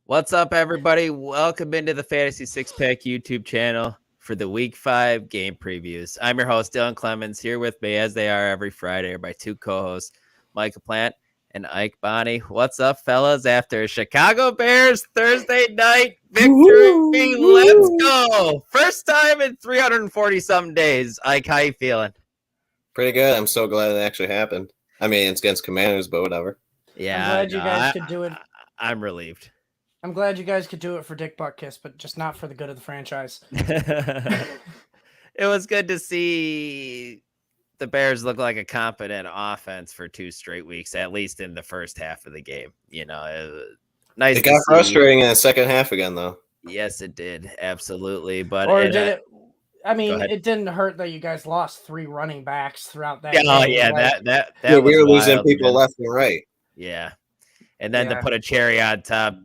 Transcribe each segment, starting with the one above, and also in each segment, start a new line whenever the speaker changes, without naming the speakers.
What's up, everybody? Welcome into the Fantasy Six Pack YouTube channel for the Week 5 game previews. I'm your host, Dylan Clemens. Here with me, as they are every Friday, are my two co-hosts, Micah Plant and Ike Bonney. What's up, fellas? After Chicago Bears Thursday night victory, let's go! First time in 340-something days. Ike, how you feeling?
Pretty good. I'm so glad it actually happened. I mean, it's against Commanders, but whatever.
Yeah,
I'm glad you guys could do it.
I'm relieved.
I'm glad you guys could do it for Dick Butkus, but just not for the good of the franchise.
It was good to see the Bears look like a competent offense for 2 straight weeks, at least in the first half of the game. You know, nice.
It got frustrating in the second half again, though.
Yes, it did. Absolutely. But
or did it? I mean, it didn't hurt that you guys lost 3 running backs throughout that.
Oh,
game.
yeah,
like,
that
we
was
were losing
wild,
people
man.
left and right.
Yeah. And then to put a cherry on top,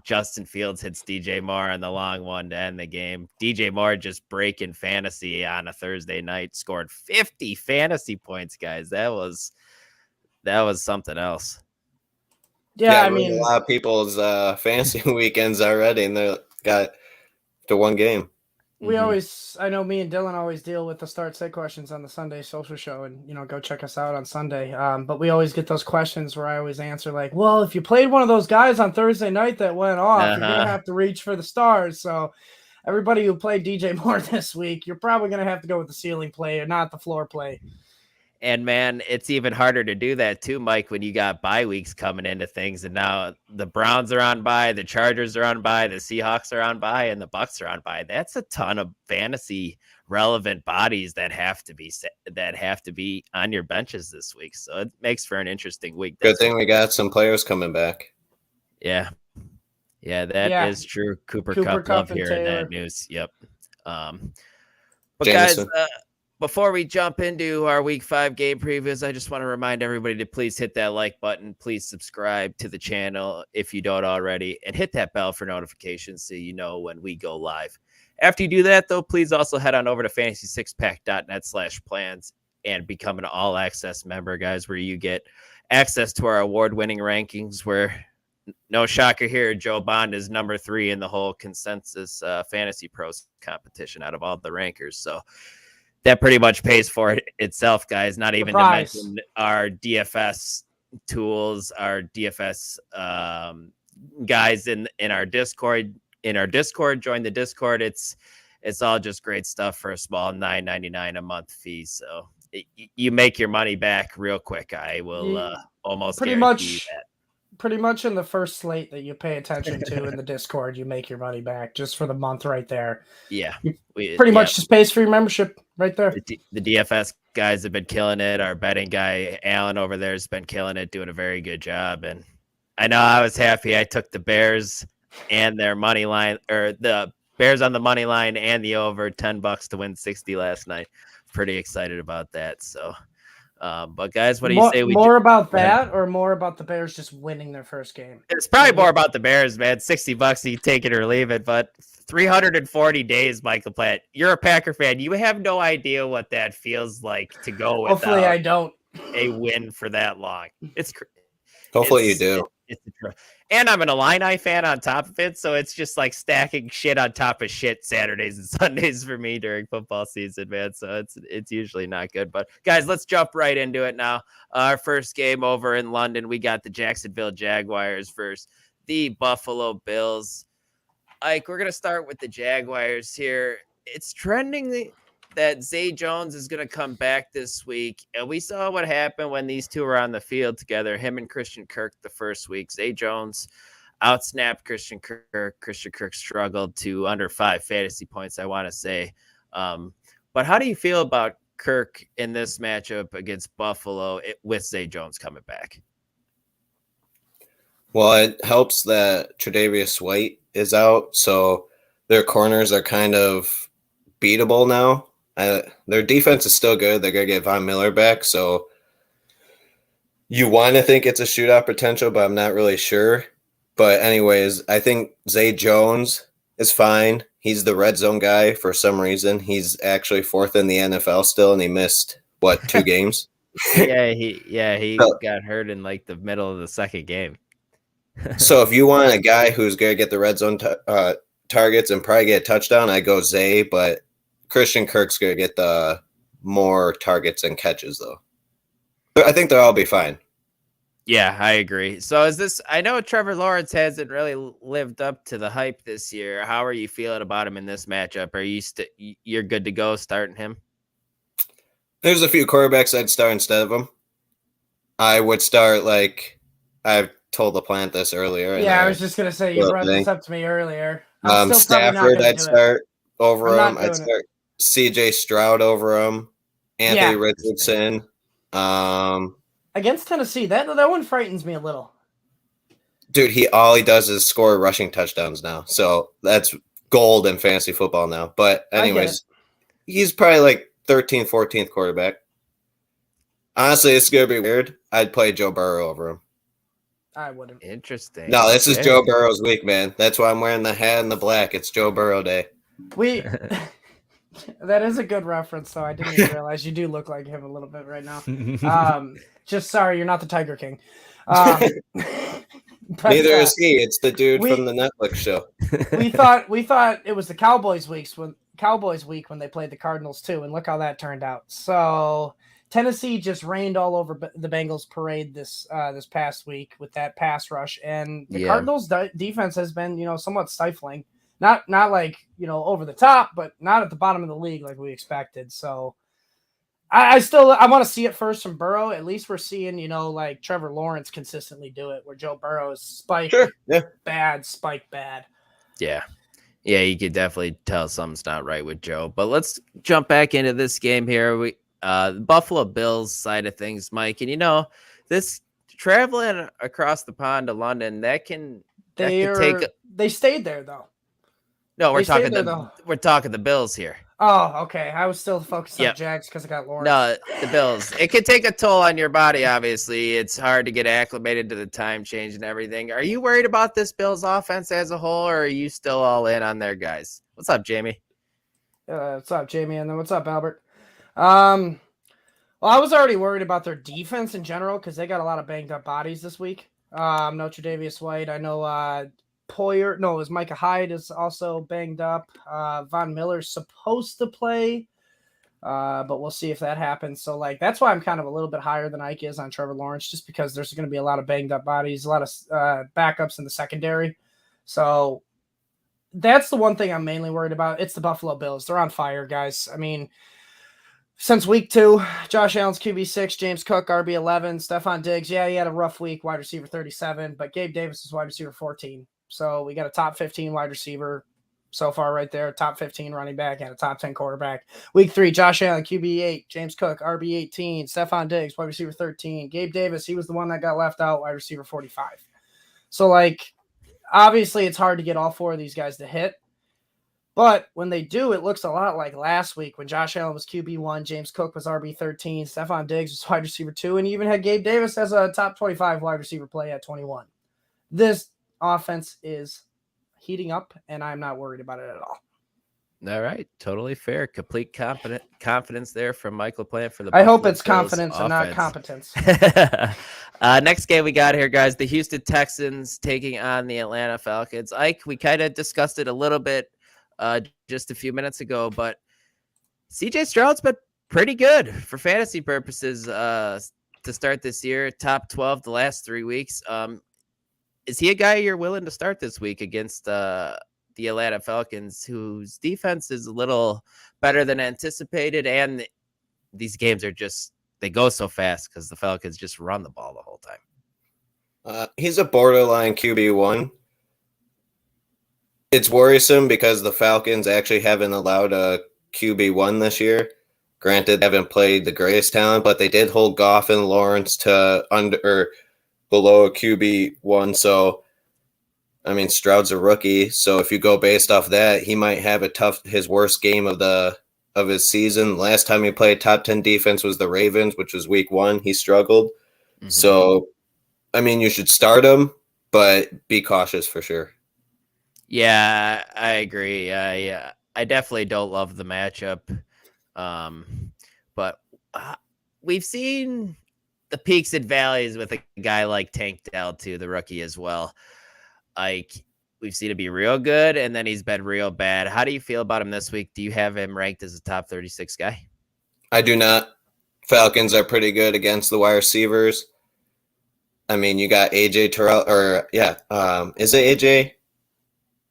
Justin Fields hits DJ Moore on the long one to end the game. DJ Moore just breaking fantasy on a Thursday night, scored 50 fantasy points, guys. That was something else.
Yeah, I mean,
a lot of people's fantasy weekends already, and they got to one game.
We always, I know me and Dylan always deal with the start sit questions on the Sunday social show, and go check us out on Sunday. But we always get those questions where I always answer like, well, if you played one of those guys on Thursday night that went off, you're gonna have to reach for the stars. So everybody who played DJ Moore this week, you're probably gonna have to go with the ceiling play or not the floor play.
And man, it's even harder to do that too, Mike, when you got bye weeks coming into things. And now the Browns are on bye, the Chargers are on bye, the Seahawks are on bye, and the Bucks are on bye. That's a ton of fantasy relevant bodies that have to be on your benches this week. So it makes for an interesting week.
Good thing we got some players coming back.
Yeah. Yeah, that is true. Cooper Kupp love hearing that news. Yep. But
Jameson.
guys, before we jump into our Week 5 game previews, I just want to remind everybody to please hit that like button. Please subscribe to the channel if you don't already, and hit that bell for notifications so you know when we go live. After you do that, though, please also head on over to fantasy6pack.net/plans and become an all-access member, guys, where you get access to our award-winning rankings, where, no shocker here, Joe Bond is number 3 in the whole consensus Fantasy Pros competition out of all the rankers. So that pretty much pays for it itself, guys. Not even to mention our DFS tools, our DFS guys in our Discord. Join the Discord. It's all just great stuff for a small $9.99 a month fee. So you make your money back real quick. I will almost guarantee that.
Pretty much in the first slate that you pay attention to in the Discord, you make your money back just for the month right there.
Yeah.
Pretty much just pays for your membership right there.
The DFS guys have been killing it. Our betting guy, Alan, over there has been killing it, doing a very good job. And I know I was happy I took the Bears and their money line, or the Bears on the money line and the over $10 to win 60 last night. Pretty excited about that. So, but guys, what do you say?
More about that, or more about the Bears just winning their first game?
It's probably more about the Bears, man. $60, you take it or leave it. But 340 days, Michael Platt. You're a Packer fan. You have no idea what that feels like to go without
Hopefully I don't.
a win for that long.
Hopefully you do.
It's the truth. And I'm an Illini fan on top of it, so it's just like stacking shit on top of shit Saturdays and Sundays for me during football season, man. So it's usually not good. But guys, let's jump right into it now. Our first game over in London, we got the Jacksonville Jaguars versus the Buffalo Bills. Ike, we're gonna start with the Jaguars here. It's trending that Zay Jones is going to come back this week. And we saw what happened when these two were on the field together, him and Christian Kirk the first week. Zay Jones outsnapped Christian Kirk. Christian Kirk struggled to under 5 fantasy points, I want to say. But how do you feel about Kirk in this matchup against Buffalo with Zay Jones coming back?
Well, it helps that Tre'Davious White is out, so their corners are kind of beatable now. Their defense is still good. They're going to get Von Miller back, so you want to think it's a shootout potential, but I'm not really sure. But anyways, I think Zay Jones is fine. He's the red zone guy for some reason. He's actually 4th in the NFL still, and he missed, 2 games?
Yeah, he got hurt in like the middle of the second game.
So if you want a guy who's going to get the red zone targets and probably get a touchdown, I go Zay, but Christian Kirk's going to get the more targets and catches, though. I think they'll all be fine.
Yeah, I agree. So I know Trevor Lawrence hasn't really lived up to the hype this year. How are you feeling about him in this matchup? Are you're good to go starting him?
There's a few quarterbacks I'd start instead of him. I would start I've told the plant this earlier.
Yeah, I was just gonna say you brought this up to me earlier.
Stafford, I'd start over him. I'd start CJ Stroud over him. Anthony Richardson.
Against Tennessee, that one frightens me a little.
Dude, all he does is score rushing touchdowns now. So that's gold in fantasy football now. But anyways, he's probably 13th, 14th quarterback. Honestly, it's going to be weird. I'd play Joe Burrow over him.
I wouldn't.
Interesting.
No, this is Joe Burrow's week, man. That's why I'm wearing the hat and the black. It's Joe Burrow day.
That is a good reference, though. I didn't even realize you do look like him a little bit right now. Just sorry, you're not the Tiger King.
Neither is he. It's the dude from the Netflix show.
we thought it was the Cowboys week when they played the Cardinals too, and look how that turned out. So Tennessee just rained all over the Bengals parade this past week with that pass rush, and the Cardinals defense has been somewhat stifling. Not over the top, but not at the bottom of the league like we expected. So I want to see it first from Burrow. At least we're seeing Trevor Lawrence consistently do it, where Joe Burrow is spike bad.
Yeah, you could definitely tell something's not right with Joe. But let's jump back into this game here. The Buffalo Bills side of things, Mike, and this traveling across the pond to London, they
stayed there though.
No, we're talking the Bills here.
Oh, okay. I was still focused on Jags because I got Lawrence.
No, the Bills. It could take a toll on your body, obviously. It's hard to get acclimated to the time change and everything. Are you worried about this Bills offense as a whole, or are you still all in on their guys? What's up, Jamie?
What's up, Jamie? And then what's up, Albert? Well, I was already worried about their defense in general because they got a lot of banged up bodies this week. No Tre'Davious White. I know Poyer, no, it was Micah Hyde is also banged up. Von Miller's supposed to play, but we'll see if that happens. So, that's why I'm kind of a little bit higher than Ike is on Trevor Lawrence, just because there's going to be a lot of banged up bodies, a lot of backups in the secondary. So, that's the one thing I'm mainly worried about. It's the Buffalo Bills. They're on fire, guys. I mean, since week 2, Josh Allen's QB6, James Cook, RB11, Stephon Diggs. Yeah, he had a rough week, wide receiver 37, but Gabe Davis is wide receiver 14. So we got a top 15 wide receiver so far right there, top 15 running back, and a top 10 quarterback. Week 3, Josh Allen, QB8, James Cook, RB18, Stephon Diggs, wide receiver 13. Gabe Davis, he was the one that got left out, wide receiver 45. So, obviously it's hard to get all 4 of these guys to hit. But when they do, it looks a lot like last week when Josh Allen was QB1, James Cook was RB13, Stephon Diggs was wide receiver 2, and you even had Gabe Davis as a top 25 wide receiver play at 21. This offense is heating up, and I'm not worried about it at all.
All right, totally fair. Complete confidence there from Michael Plant for the.
I hope it's confidence and not competence.
Next game we got here, guys: the Houston Texans taking on the Atlanta Falcons. Ike, we kind of discussed it a little bit just a few minutes ago, but CJ Stroud's been pretty good for fantasy purposes to start this year. Top 12 the last 3 weeks. Is he a guy you're willing to start this week against the Atlanta Falcons, whose defense is a little better than anticipated? And these games are they go so fast because the Falcons just run the ball the whole time.
He's a borderline QB1. It's worrisome because the Falcons actually haven't allowed a QB1 this year. Granted, they haven't played the greatest talent, but they did hold Goff and Lawrence to below a QB1. So, I mean, Stroud's a rookie. So if you go based off that, he might have his worst game of his season. Last time he played top 10 defense was the Ravens, which was week 1. He struggled. Mm-hmm. So, I mean, you should start him, but be cautious for sure.
Yeah, I agree. I definitely don't love the matchup. But we've seen the peaks and valleys with a guy like Tank Dell too, the rookie as well. Like we've seen him be real good, and then he's been real bad. How do you feel about him this week? Do you have him ranked as a top 36 guy?
I do not. Falcons are pretty good against the wide receivers. I mean, you got AJ Terrell, is it AJ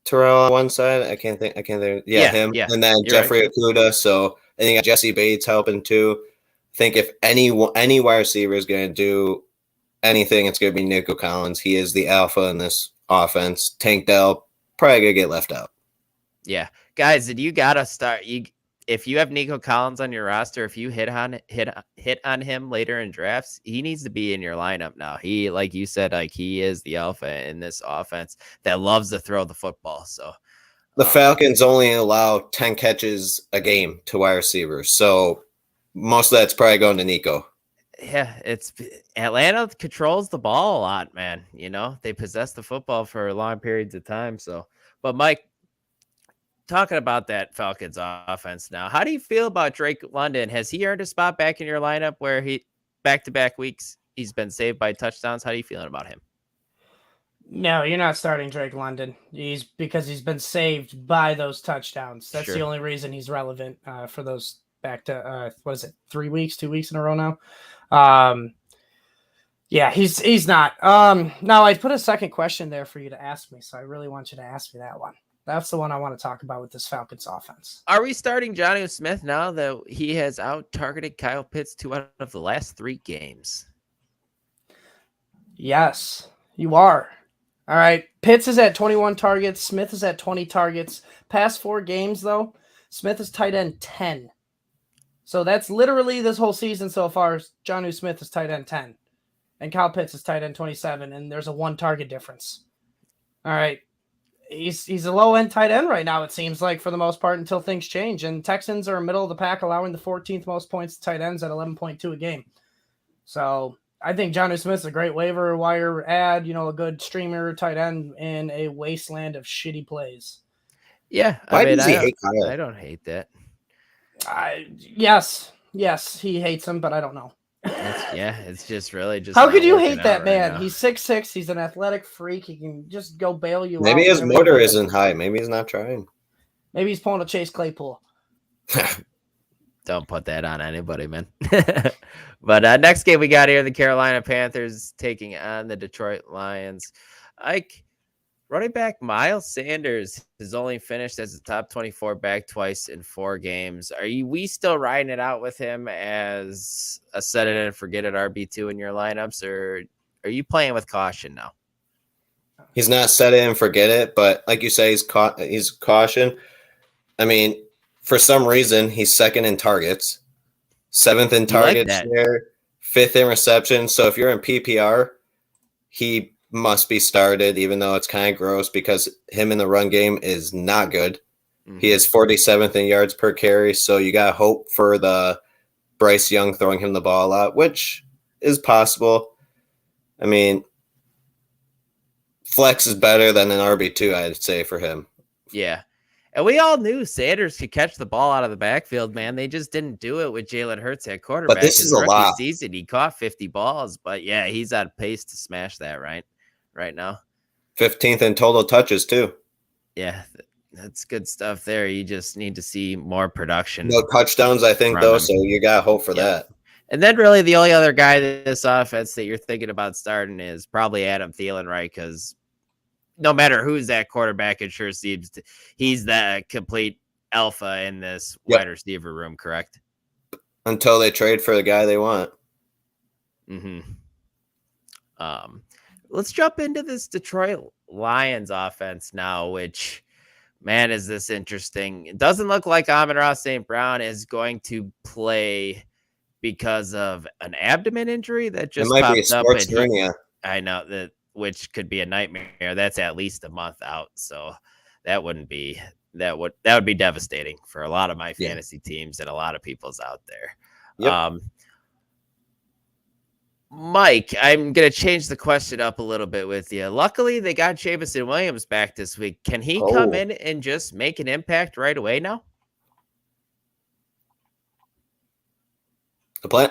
Terrell on one side? I can't think. Yeah, him. Yeah. And then Jeffrey Okudah. So and you got Jesse Bates helping too. I think if any wide receiver is going to do anything, it's going to be Nico Collins. He is the alpha in this offense. Tank Dell probably going to get left out.
Yeah, guys, you got to start. If you have Nico Collins on your roster, if you hit on him later in drafts, he needs to be in your lineup now. He, like you said, like he is the alpha in this offense that loves to throw the football. So
the Falcons only allow 10 catches a game to wide receivers. So most of that's probably going to Nico.
Yeah, it's Atlanta controls the ball a lot, man. You know, they possess the football for long periods of time. So, but Mike, talking about that Falcons offense now, how do you feel about Drake London? Has he earned a spot back in your lineup where he back-to-back weeks he's been saved by touchdowns? How are you feeling about him?
No, you're not starting Drake London. Because he's been saved by those touchdowns. That's the only reason he's relevant for those back to 2 weeks in a row now. Yeah, he's not. Now I put a second question there for you to ask me, so I really want you to ask me that one. That's the one I want to talk about with this Falcons offense.
Are we starting Jonnu Smith now that he has out-targeted Kyle Pitts 2 out of the last 3 games?
Yes, you are. All right. Pitts is at 21 targets. Smith is at 20 targets. Past 4 games, though, Smith is tight end 10. So that's literally this whole season so far. Jonnu Smith is tight end 10. And Kyle Pitts is tight end 27. And there's a 1 target difference. All right. He's a low-end tight end right now, it seems like, for the most part, until things change. And Texans are middle of the pack, allowing the 14th most points to tight ends at 11.2 a game. So I think Jonnu Smith's a great waiver wire add, a good streamer tight end in a wasteland of shitty plays.
Yeah.
Why does he hate Kyle?
I don't hate that.
Yes, he hates him, but I don't know.
It's just really just.
How could you hate that man? Right, he's 6'6". He's an athletic freak. He can just go bail you out.
Maybe his motor isn't high. Maybe he's not trying.
Maybe he's pulling a Chase Claypool.
Don't put that on anybody, man. But next game we got here, the Carolina Panthers taking on the Detroit Lions. Running back Miles Sanders has only finished as a top 24 back twice in 4 games. Are we still riding it out with him as a set it and forget it RB2 in your lineups, or are you playing with caution now?
He's not set it and forget it, but like you say, he's caution. I mean, for some reason, he's 2nd in targets, 7th in target share, 5th in reception. So if you're in PPR, he must be started, even though it's kind of gross because him in the run game is not good. Mm-hmm. He is 47th in yards per carry, so you got to hope for the Bryce Young throwing him the ball a lot, which is possible. I mean, flex is better than an RB2, I'd say, for him.
Yeah. And we all knew Sanders could catch the ball out of the backfield, man. They just didn't do it with Jalen Hurts at quarterback.
But this is a lot.
Season, he caught 50 balls, but yeah, he's on pace to smash that right now.
15th in total touches too.
Yeah, that's good stuff there. You just need to see more production.
No touchdowns, I think, though, so you got to hope for that.
And then really the only other guy in this offense that you're thinking about starting is probably Adam Thielen, right? Because no matter who's that quarterback, it sure seems he's the complete alpha in this wide receiver room, correct?
Until they trade for the guy they want.
Mm-hmm. Let's jump into this Detroit Lions offense now, which, man, is this interesting. It doesn't look like Amon-Ra St. Brown is going to play because of an abdomen injury that just popped up. I know that, which could be a nightmare. That's at least a month out. So that would be devastating for a lot of my fantasy teams and a lot of people's out there.
Yep.
Mike, I'm going to change the question up a little bit with you. Luckily, they got Jameson Williams back this week. Can he come in and just make an impact right away now?
The plan?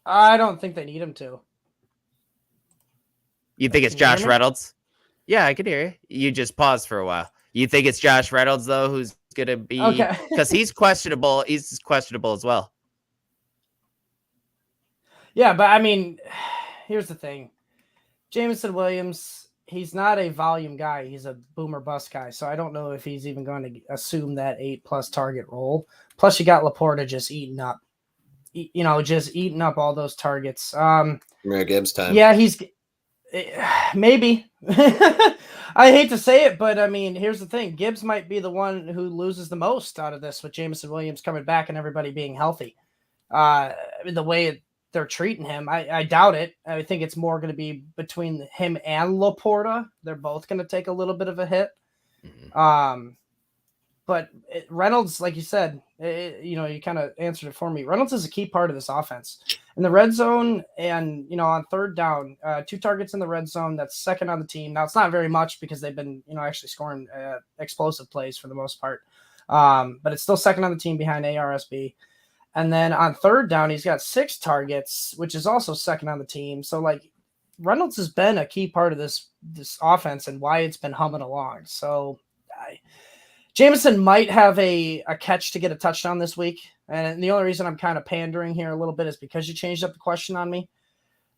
I don't think they need him to.
You think it's
Can you hear
Josh
me?
Reynolds? Yeah, I can hear you. You just paused for a while. You think it's Josh Reynolds though, who's gonna be
Okay.
because he's questionable. He's questionable as well.
Yeah, but I mean, here's the thing. Jameson Williams, he's not a volume guy. He's a boomer bust guy. So I don't know if he's even going to assume that 8+ target role. Plus, you got Laporta just eating up, just eating up all those targets.
Mayor Gibbs time.
Yeah, he's maybe. I hate to say it, but I mean, here's the thing. Gibbs might be the one who loses the most out of this with Jameson Williams coming back and everybody being healthy. The way they're treating him, I doubt it. I think it's more going to be between him and Laporta. They're both going to take a little bit of a hit.
Mm-hmm.
But Reynolds, like you said, you kind of answered it for me. Reynolds is a key part of this offense. In the red zone and, on third down, 2 targets in the red zone, that's second on the team. Now, it's not very much because they've been, actually scoring explosive plays for the most part. But it's still second on the team behind ARSB. And then on third down, he's got 6 targets, which is also second on the team. So, Reynolds has been a key part of this offense and why it's been humming along. So, Jameson might have a catch to get a touchdown this week. And the only reason I'm kind of pandering here a little bit is because you changed up the question on me.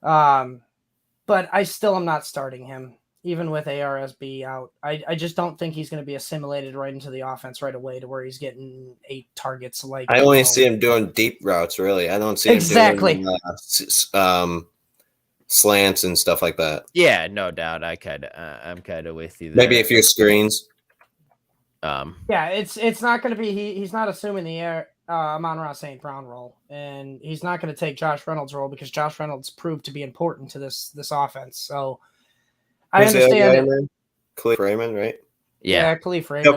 But I still am not starting him, even with ARSB out. I just don't think he's going to be assimilated right into the offense right away to where he's getting 8 targets.
I only see him doing deep routes, really. I don't see him doing slants and stuff like that.
Yeah, no doubt. I'm kind of with you there.
Maybe a few screens.
Yeah, it's not going to be he's not assuming the Amon-Ra St. Brown role, and he's not going to take Josh Reynolds' role because Josh Reynolds proved to be important to this offense. So I understand it.
Khalif Raymond, right?
Yeah,
Khalif Raymond.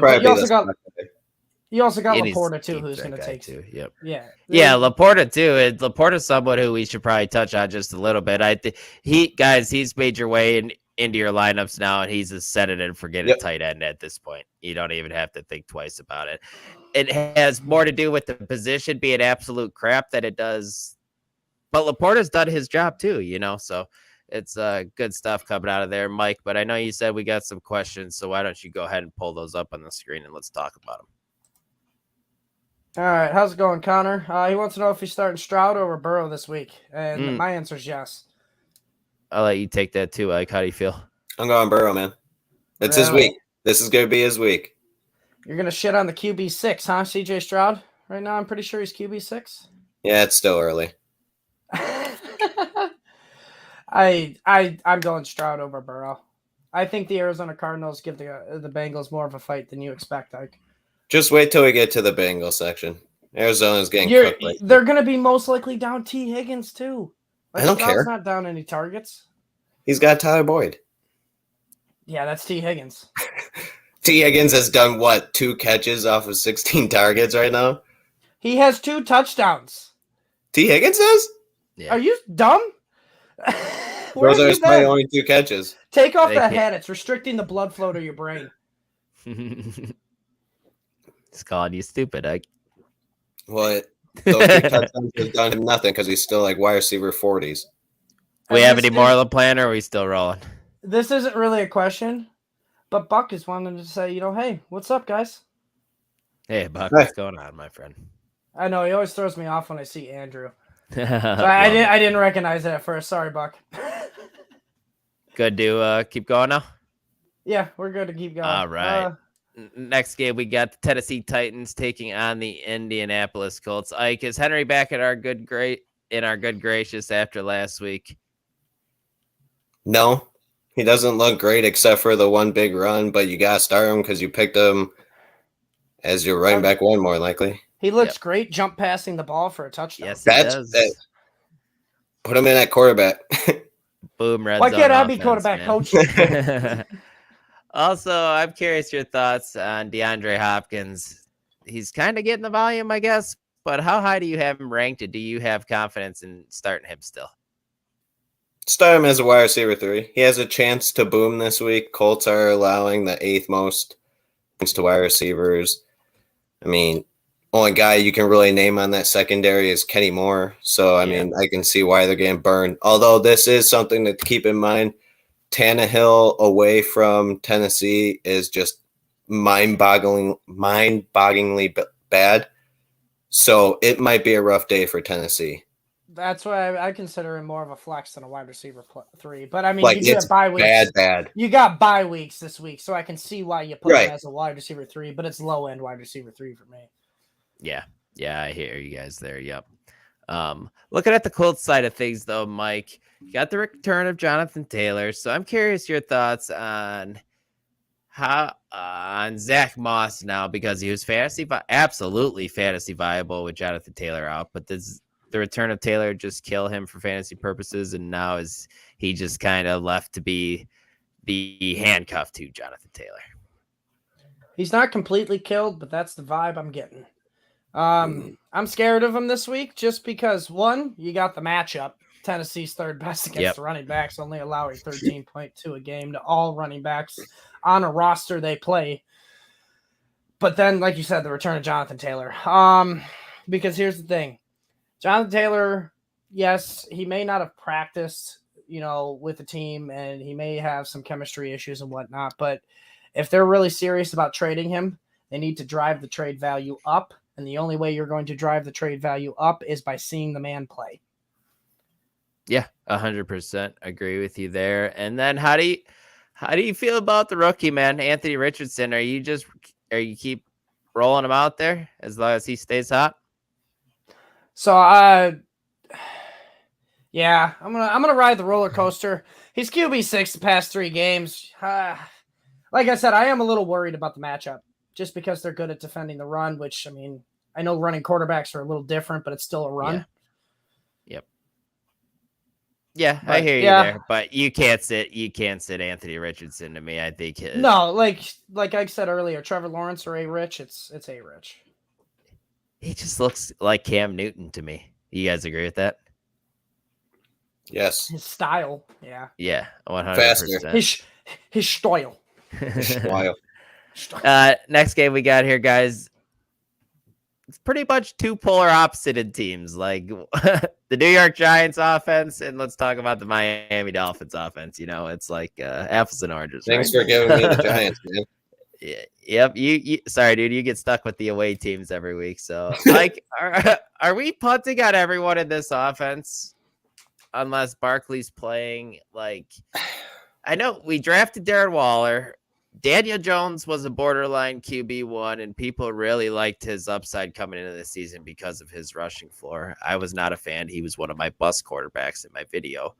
You also got Laporta too, who's going to take
too. Yep.
Yeah,
Laporta too. Laporta's someone who we should probably touch on just a little bit. He's made your way into your lineups now, and he's a set it and forget it tight end at this point. You don't even have to think twice about it. It has more to do with the position being absolute crap than it does. But Laporta's done his job too, so it's good stuff coming out of there, Mike. But I know you said we got some questions, so why don't you go ahead and pull those up on the screen and let's talk about them.
All right, how's it going, Connor? He wants to know if he's starting Stroud over Burrow this week, and my answer is yes.
I'll let you take that too, Ike. How do you feel?
I'm going Burrow, man. It's his week. This is going to be his week. You're
going to shit on the QB6, huh, CJ Stroud? Right now, I'm pretty sure he's QB6.
Yeah, it's still early.
I'm going Stroud over Burrow. I think the Arizona Cardinals give the Bengals more of a fight than you expect, Ike.
Just wait till we get to the Bengals section. Arizona's getting cooked.
They're going to be most likely down T. Higgins, too.
I don't care.
Not down any targets.
He's got Tyler Boyd.
Yeah, that's T. Higgins.
T. Higgins has done, 2 catches off of 16 targets right now?
He has 2 touchdowns.
T. Higgins does?
Yeah. Are you dumb?
Those are probably only 2 catches.
Take off that hat. It's restricting the blood flow to your brain.
It's calling you stupid, Ike.
What? Those 2 touchdowns have done him nothing because he's still wide receiver 40s.
We have any more of the plan, or are we still rolling?
This isn't really a question, but Buck is wanting to say, hey, what's up, guys?
Hey, Buck, what's going on, my friend?
I know, he always throws me off when I see Andrew. So I didn't recognize it at first. Sorry, Buck.
Good to keep going now?
Yeah, we're good to keep going.
All right. Next game, we got the Tennessee Titans taking on the Indianapolis Colts. Ike, is Henry back at our good gracious after last week?
No, he doesn't look great except for the one big run, but you got to start him because you picked him as your running back one, more likely.
He looks great jump passing the ball for a touchdown.
Yes, he does.
Put him in at quarterback.
Boom, red
Why
zone
can't I
offense,
be quarterback,
man.
coach?
Also, I'm curious your thoughts on DeAndre Hopkins. He's kind of getting the volume, I guess, but how high do you have him ranked? Do you have confidence in starting him still?
Start him as a wide receiver 3. He has a chance to boom this week. Colts are allowing the 8th most points to wide receivers. I mean, only guy you can really name on that secondary is Kenny Moore. So, I mean, I can see why they're getting burned. Although this is something to keep in mind. Tannehill away from Tennessee is just mind-bogglingly bad. So it might be a rough day for Tennessee.
That's why I consider him more of a flex than a wide receiver 3. But I mean,
Like,
you do
it's
have bye weeks.
bad.
You got bye weeks this week, so I can see why you put
Right.
him as a wide receiver 3. But it's low end wide receiver 3 for me.
Yeah, I hear you guys there. Yep. Looking at the Colts side of things, though, Mike, you got the return of Jonathan Taylor. So I'm curious your thoughts on Zach Moss now, because he was absolutely fantasy viable with Jonathan Taylor out. But does the return of Taylor just kill him for fantasy purposes? And now is he just kind of left to be handcuffed to Jonathan Taylor?
He's not completely killed, but that's the vibe I'm getting. I'm scared of him this week just because, one, you got the matchup. Tennessee's third best against the running backs, only allowing 13.2 a game to all running backs on a roster they play. But then, like you said, the return of Jonathan Taylor. Because here's the thing. Jonathan Taylor, yes, he may not have practiced, with the team, and he may have some chemistry issues and whatnot. But if they're really serious about trading him, they need to drive the trade value up. And the only way you're going to drive the trade value up is by seeing the man play.
Yeah, 100% agree with you there. And then how do you feel about the rookie, man, Anthony Richardson? Are you keep rolling him out there as long as he stays hot?
So, yeah, I'm gonna ride the roller coaster. He's QB6 the past 3 games. Like I said, I am a little worried about the matchup just because they're good at defending the run. Which, I mean, I know running quarterbacks are a little different, but it's still a run.
Yeah. Yep. Yeah, I hear you there, but you can't sit Anthony Richardson to me. I think
no, like I said earlier, Trevor Lawrence or A-Rich, it's A-Rich.
He just looks like Cam Newton to me. You guys agree with that?
Yes.
His style, yeah.
Yeah, 100%.
His style.
Next game we got here, guys. It's pretty much 2 polar opposite teams, like the New York Giants offense, and let's talk about the Miami Dolphins offense. It's like apples and oranges.
Thanks for giving me the Giants, man.
Yep. You sorry, dude. You get stuck with the away teams every week. So, like, are we punting on everyone in this offense unless Barkley's playing? Like, I know we drafted Darren Waller. Daniel Jones was a borderline QB1, and people really liked his upside coming into the season because of his rushing floor. I was not a fan. He was one of my bust quarterbacks in my video.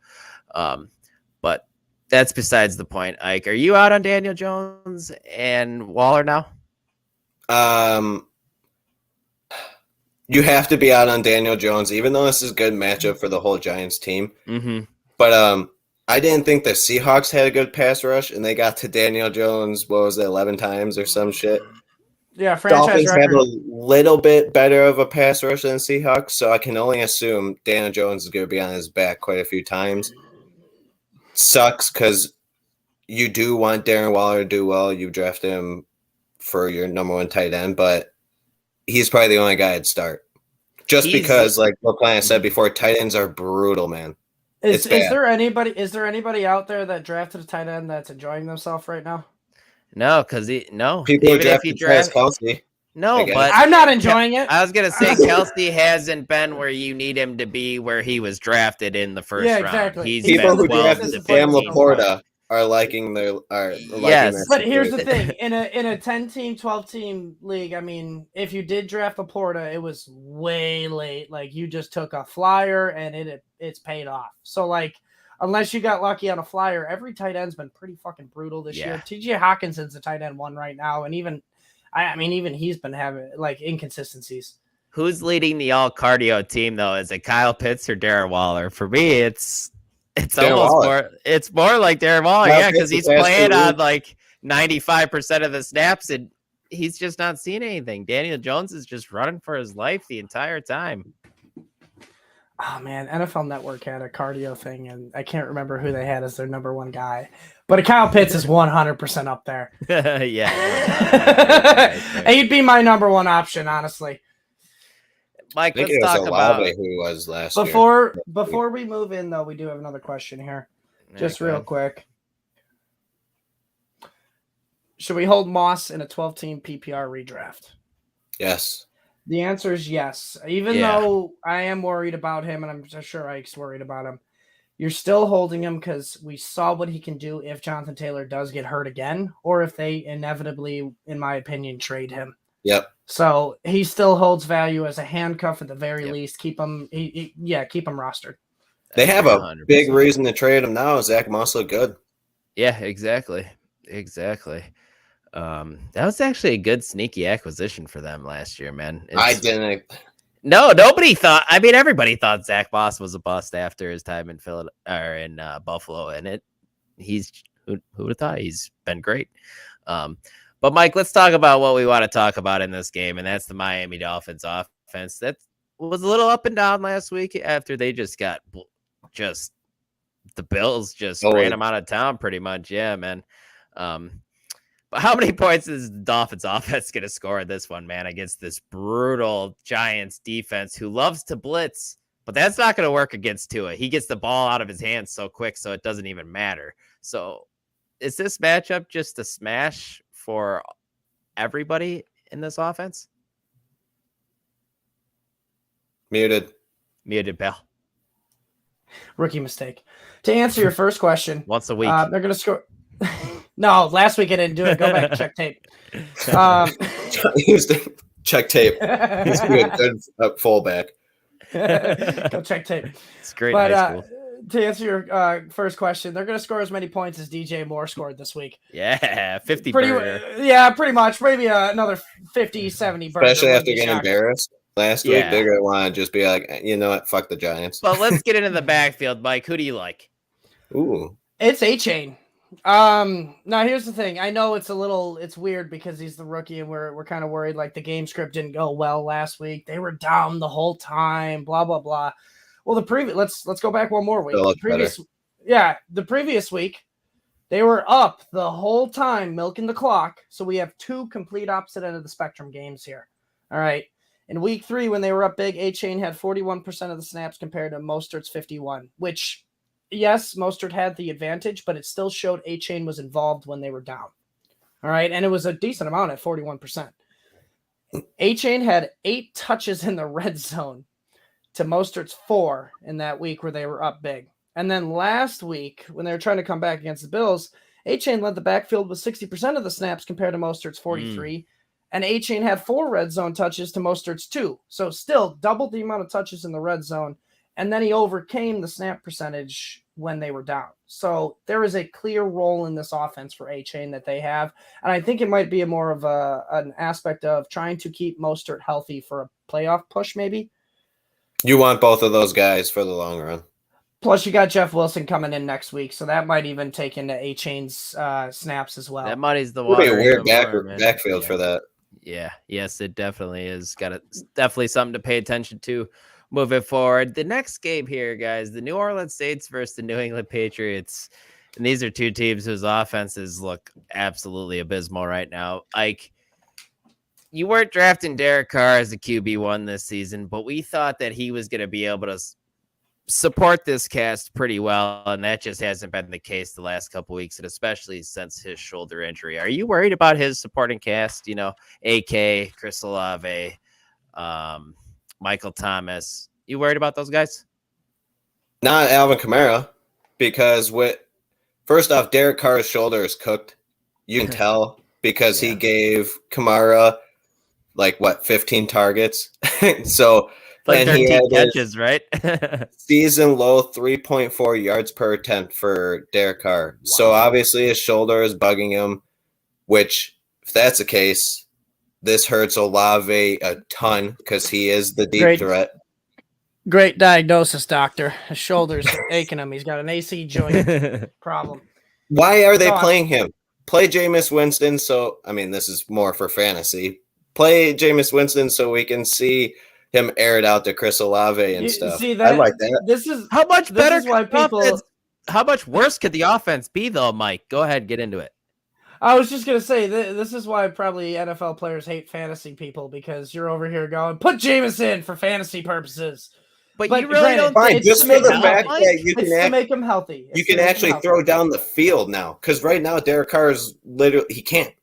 But that's besides the point. Ike, are you out on Daniel Jones and Waller now?
You have to be out on Daniel Jones, even though this is a good matchup for the whole Giants team.
Mm-hmm.
But I didn't think the Seahawks had a good pass rush, and they got to Daniel Jones, 11 times or some shit.
Yeah, franchise
Dolphins
record.
have a little bit better of a pass rush than Seahawks, so I can only assume Daniel Jones is going to be on his back quite a few times. Sucks because you do want Darren Waller to do well. You drafted him for your number 1 tight end, but he's probably the only guy I'd start. Just because, like what Planet said before, tight ends are brutal, man.
Is there anybody out there that drafted a tight end that's enjoying themselves right now?
No, because
people who drafted Travis Kelce.
No, but
I'm not enjoying it.
I was gonna say Kelce hasn't been where you need him to be, where he was drafted in the first round.
Exactly.
He's
People
been
who drafted Sam Laporta are liking their
yes.
But here's the thing: in a 10-team, 12-team league, I mean, if you did draft Laporta, it was way late. Like you just took a flyer and it's paid off. So like, unless you got lucky on a flyer, every tight end's been pretty fucking brutal this year. T.J. Hawkinson's the tight end 1 right now, and even he's been having like inconsistencies.
Who's leading the all cardio team though? Is it Kyle Pitts or Darren Waller? For me, it's almost more. It's more like Darren Waller, because he's playing on like 95% of the snaps, and he's just not seeing anything. Daniel Jones is just running for his life the entire time.
Oh man, NFL Network had a cardio thing, and I can't remember who they had as their number 1 guy. But Kyle Pitts is 100% up there.
Yeah,
and he'd be my number 1 option, honestly.
Mike, let's talk about
who he was last year.
Before we move in, though, we do have another question here, just real quick. should we hold Moss in a 12-team PPR redraft?
Yes.
The answer is yes. Even though I am worried about him, and I'm sure Ike's worried about him, you're still holding him because we saw what he can do if Jonathan Taylor does get hurt again, or if they inevitably, in my opinion, trade him.
Yep.
So he still holds value as a handcuff at the very least. Keep him, keep him rostered.
They have a
100%.
big reason to trade him now. Zach Moss looked good.
Yeah, exactly. That was actually a good sneaky acquisition for them last year, man.
I didn't.
No, nobody thought. I mean, everybody thought Zach Moss was a bust after his time in Buffalo, and who would have thought? He's been great. But Mike, let's talk about what we want to talk about in this game, and that's the Miami Dolphins offense. That was a little up and down last week after they just got the Bills just ran them out of town pretty much. Yeah, man. But how many points is the Dolphins offense going to score in this one, man, against this brutal Giants defense who loves to blitz? But that's not going to work against Tua. He gets the ball out of his hands so quick, so it doesn't even matter. So is this matchup just a smash for everybody in this offense?
Muted,
pal.
Rookie mistake. To answer your first question,
once a week.
They're going to score. No, last week I didn't do it. Go back, check tape.
He used to check tape. He's a good fullback.
Go check tape.
It's great.
But
in high school.
To answer your first question, they're going to score as many points as DJ Moore scored this week.
Yeah, 50
burger. Yeah, pretty much. Maybe another 50, 70 burger.
Especially after getting embarrassed last week, they're going to want to just be like, you know what, fuck the Giants.
But let's get into the backfield, Mike. Who do you like?
Ooh.
It's A-Chain. Now here's the thing. I know it's weird because he's the rookie and we're kind of worried like the game script didn't go well last week. They were down the whole time, blah blah blah. Well, let's go back one more week. The previous week they were up the whole time milking the clock. So we have two complete opposite end of the spectrum games here. All right. In week 3 when they were up big, A-Chain had 41% of the snaps compared to Mostert's 51, which yes, Mostert had the advantage, but it still showed A-Chain was involved when they were down. All right, and it was a decent amount at 41%. A-Chain had 8 touches in the red zone to Mostert's 4 in that week where they were up big. And then last week, when they were trying to come back against the Bills, A-Chain led the backfield with 60% of the snaps compared to Mostert's 43. And A-Chain had 4 red zone touches to Mostert's 2. So still doubled the amount of touches in the red zone. And then he overcame the snap percentage when they were down. So there is a clear role in this offense for A-Chain that they have. And I think it might be more of an aspect of trying to keep Mostert healthy for a playoff push, maybe.
You want both of those guys for the long run.
Plus, you got Jeff Wilson coming in next week. So that might even take into A-Chain's snaps as well.
That muddies the
water.
water.
It'll be a weird backfield for that.
Yeah. Yes, it definitely is. Definitely something to pay attention to. Moving forward, the next game here, guys, the New Orleans Saints versus the New England Patriots. And these are two teams whose offenses look absolutely abysmal right now. Like, you weren't drafting Derek Carr as a QB1 this season, but we thought that he was going to be able to support this cast pretty well, and that just hasn't been the case the last couple weeks, and especially since his shoulder injury. Are you worried about his supporting cast? You know, AK, Chris Olave, Michael Thomas. You worried about those guys?
Not Alvin Kamara, because first off, Derek Carr's shoulder is cooked. You can tell because he gave Kamara 15 targets. So
like 13 catches, right?
Season low 3.4 yards per attempt for Derek Carr. Wow. So obviously his shoulder is bugging him, which if that's the case, this hurts Olave a ton because he is the deep threat.
Great diagnosis, doctor. His shoulder's aching him. He's got an AC joint problem.
Why are they playing him? Play Jameis Winston. So, I mean, this is more for fantasy. Play Jameis Winston so we can see him air it out to Chris Olave and stuff.
See that?
I like that.
This is
how much better.
This is why people.
How much worse could the offense be, though, Mike? Go ahead, get into it.
I was just going to say, this is why probably NFL players hate fantasy people, because you're over here going, put Jameis in for fantasy purposes.
But you really don't
think
it's
just
to
for
make
the
him
fact
healthy?
that you can
to make him healthy.
You can actually throw down the field now, because right now Derek Carr is literally he can't.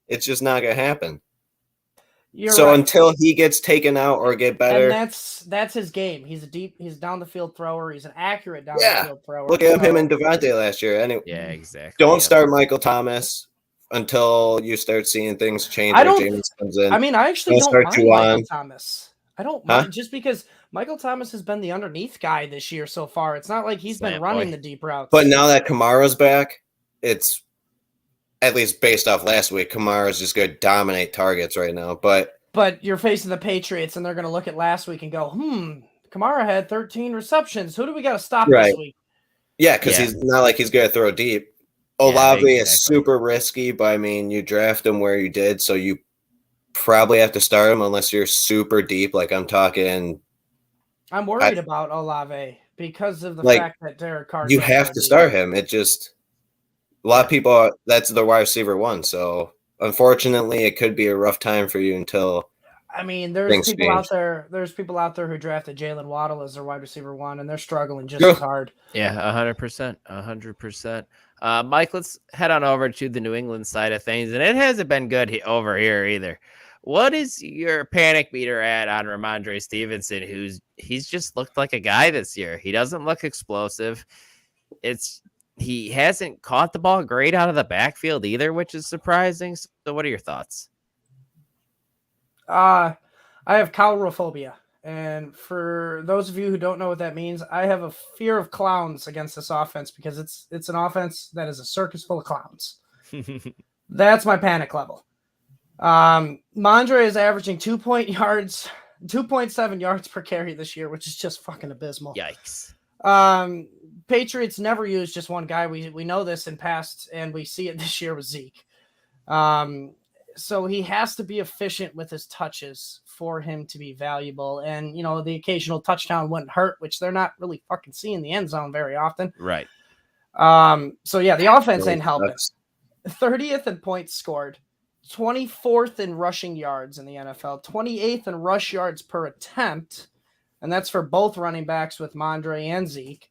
It's just not going to happen.
You're
so
right.
until he gets taken out or get better,
and that's his game. He's down the field thrower. He's an accurate down the
yeah.
field thrower.
Look at him and Devontae last year. Anyway,
Yeah, exactly.
Don't start Michael Thomas until you start seeing things change. Jameson comes in.
I mean, I actually don't mind Michael Thomas. I don't mind just because Michael Thomas has been the underneath guy this year so far. It's not like he's been running the deep routes.
But now that Kamara's back, it's at least based off last week. Kamara's just going to dominate targets right now. But
you're facing the Patriots, and they're going to look at last week and go, Kamara had 13 receptions. Who do we got to stop this week?
Yeah, because he's not like he's going to throw deep. Olave is super risky, but I mean, you draft him where you did, so you probably have to start him unless you're super deep. Like I'm talking.
I'm worried about Olave because of the fact that Derek Carr.
You have to start him. It just a lot of people. That's the wide receiver one. So unfortunately, it could be a rough time for you until.
I mean, there's people out there. There's people out there who drafted Jalen Waddle as their wide receiver one, and they're struggling just as hard.
Yeah, 100%, 100%. Mike, let's head on over to the New England side of things, and it hasn't been good over here either. What is your panic meter at on Ramondre Stevenson? He's just looked like a guy this year. He doesn't look explosive. He hasn't caught the ball great out of the backfield either, which is surprising. So what are your thoughts?
I have coulrophobia. And for those of you who don't know what that means, I have a fear of clowns against this offense because it's an offense that is a circus full of clowns. That's my panic level. Mondre is averaging 2.7 yards per carry this year, which is just fucking abysmal.
Yikes.
Patriots never use just one guy. We know this in past, and we see it this year with Zeke. So he has to be efficient with his touches for him to be valuable. And, the occasional touchdown wouldn't hurt, which they're not really fucking seeing the end zone very often.
Right.
So, yeah, the offense ain't helping. 30th in points scored, 24th in rushing yards in the NFL, 28th in rush yards per attempt. And that's for both running backs with Mondre and Zeke.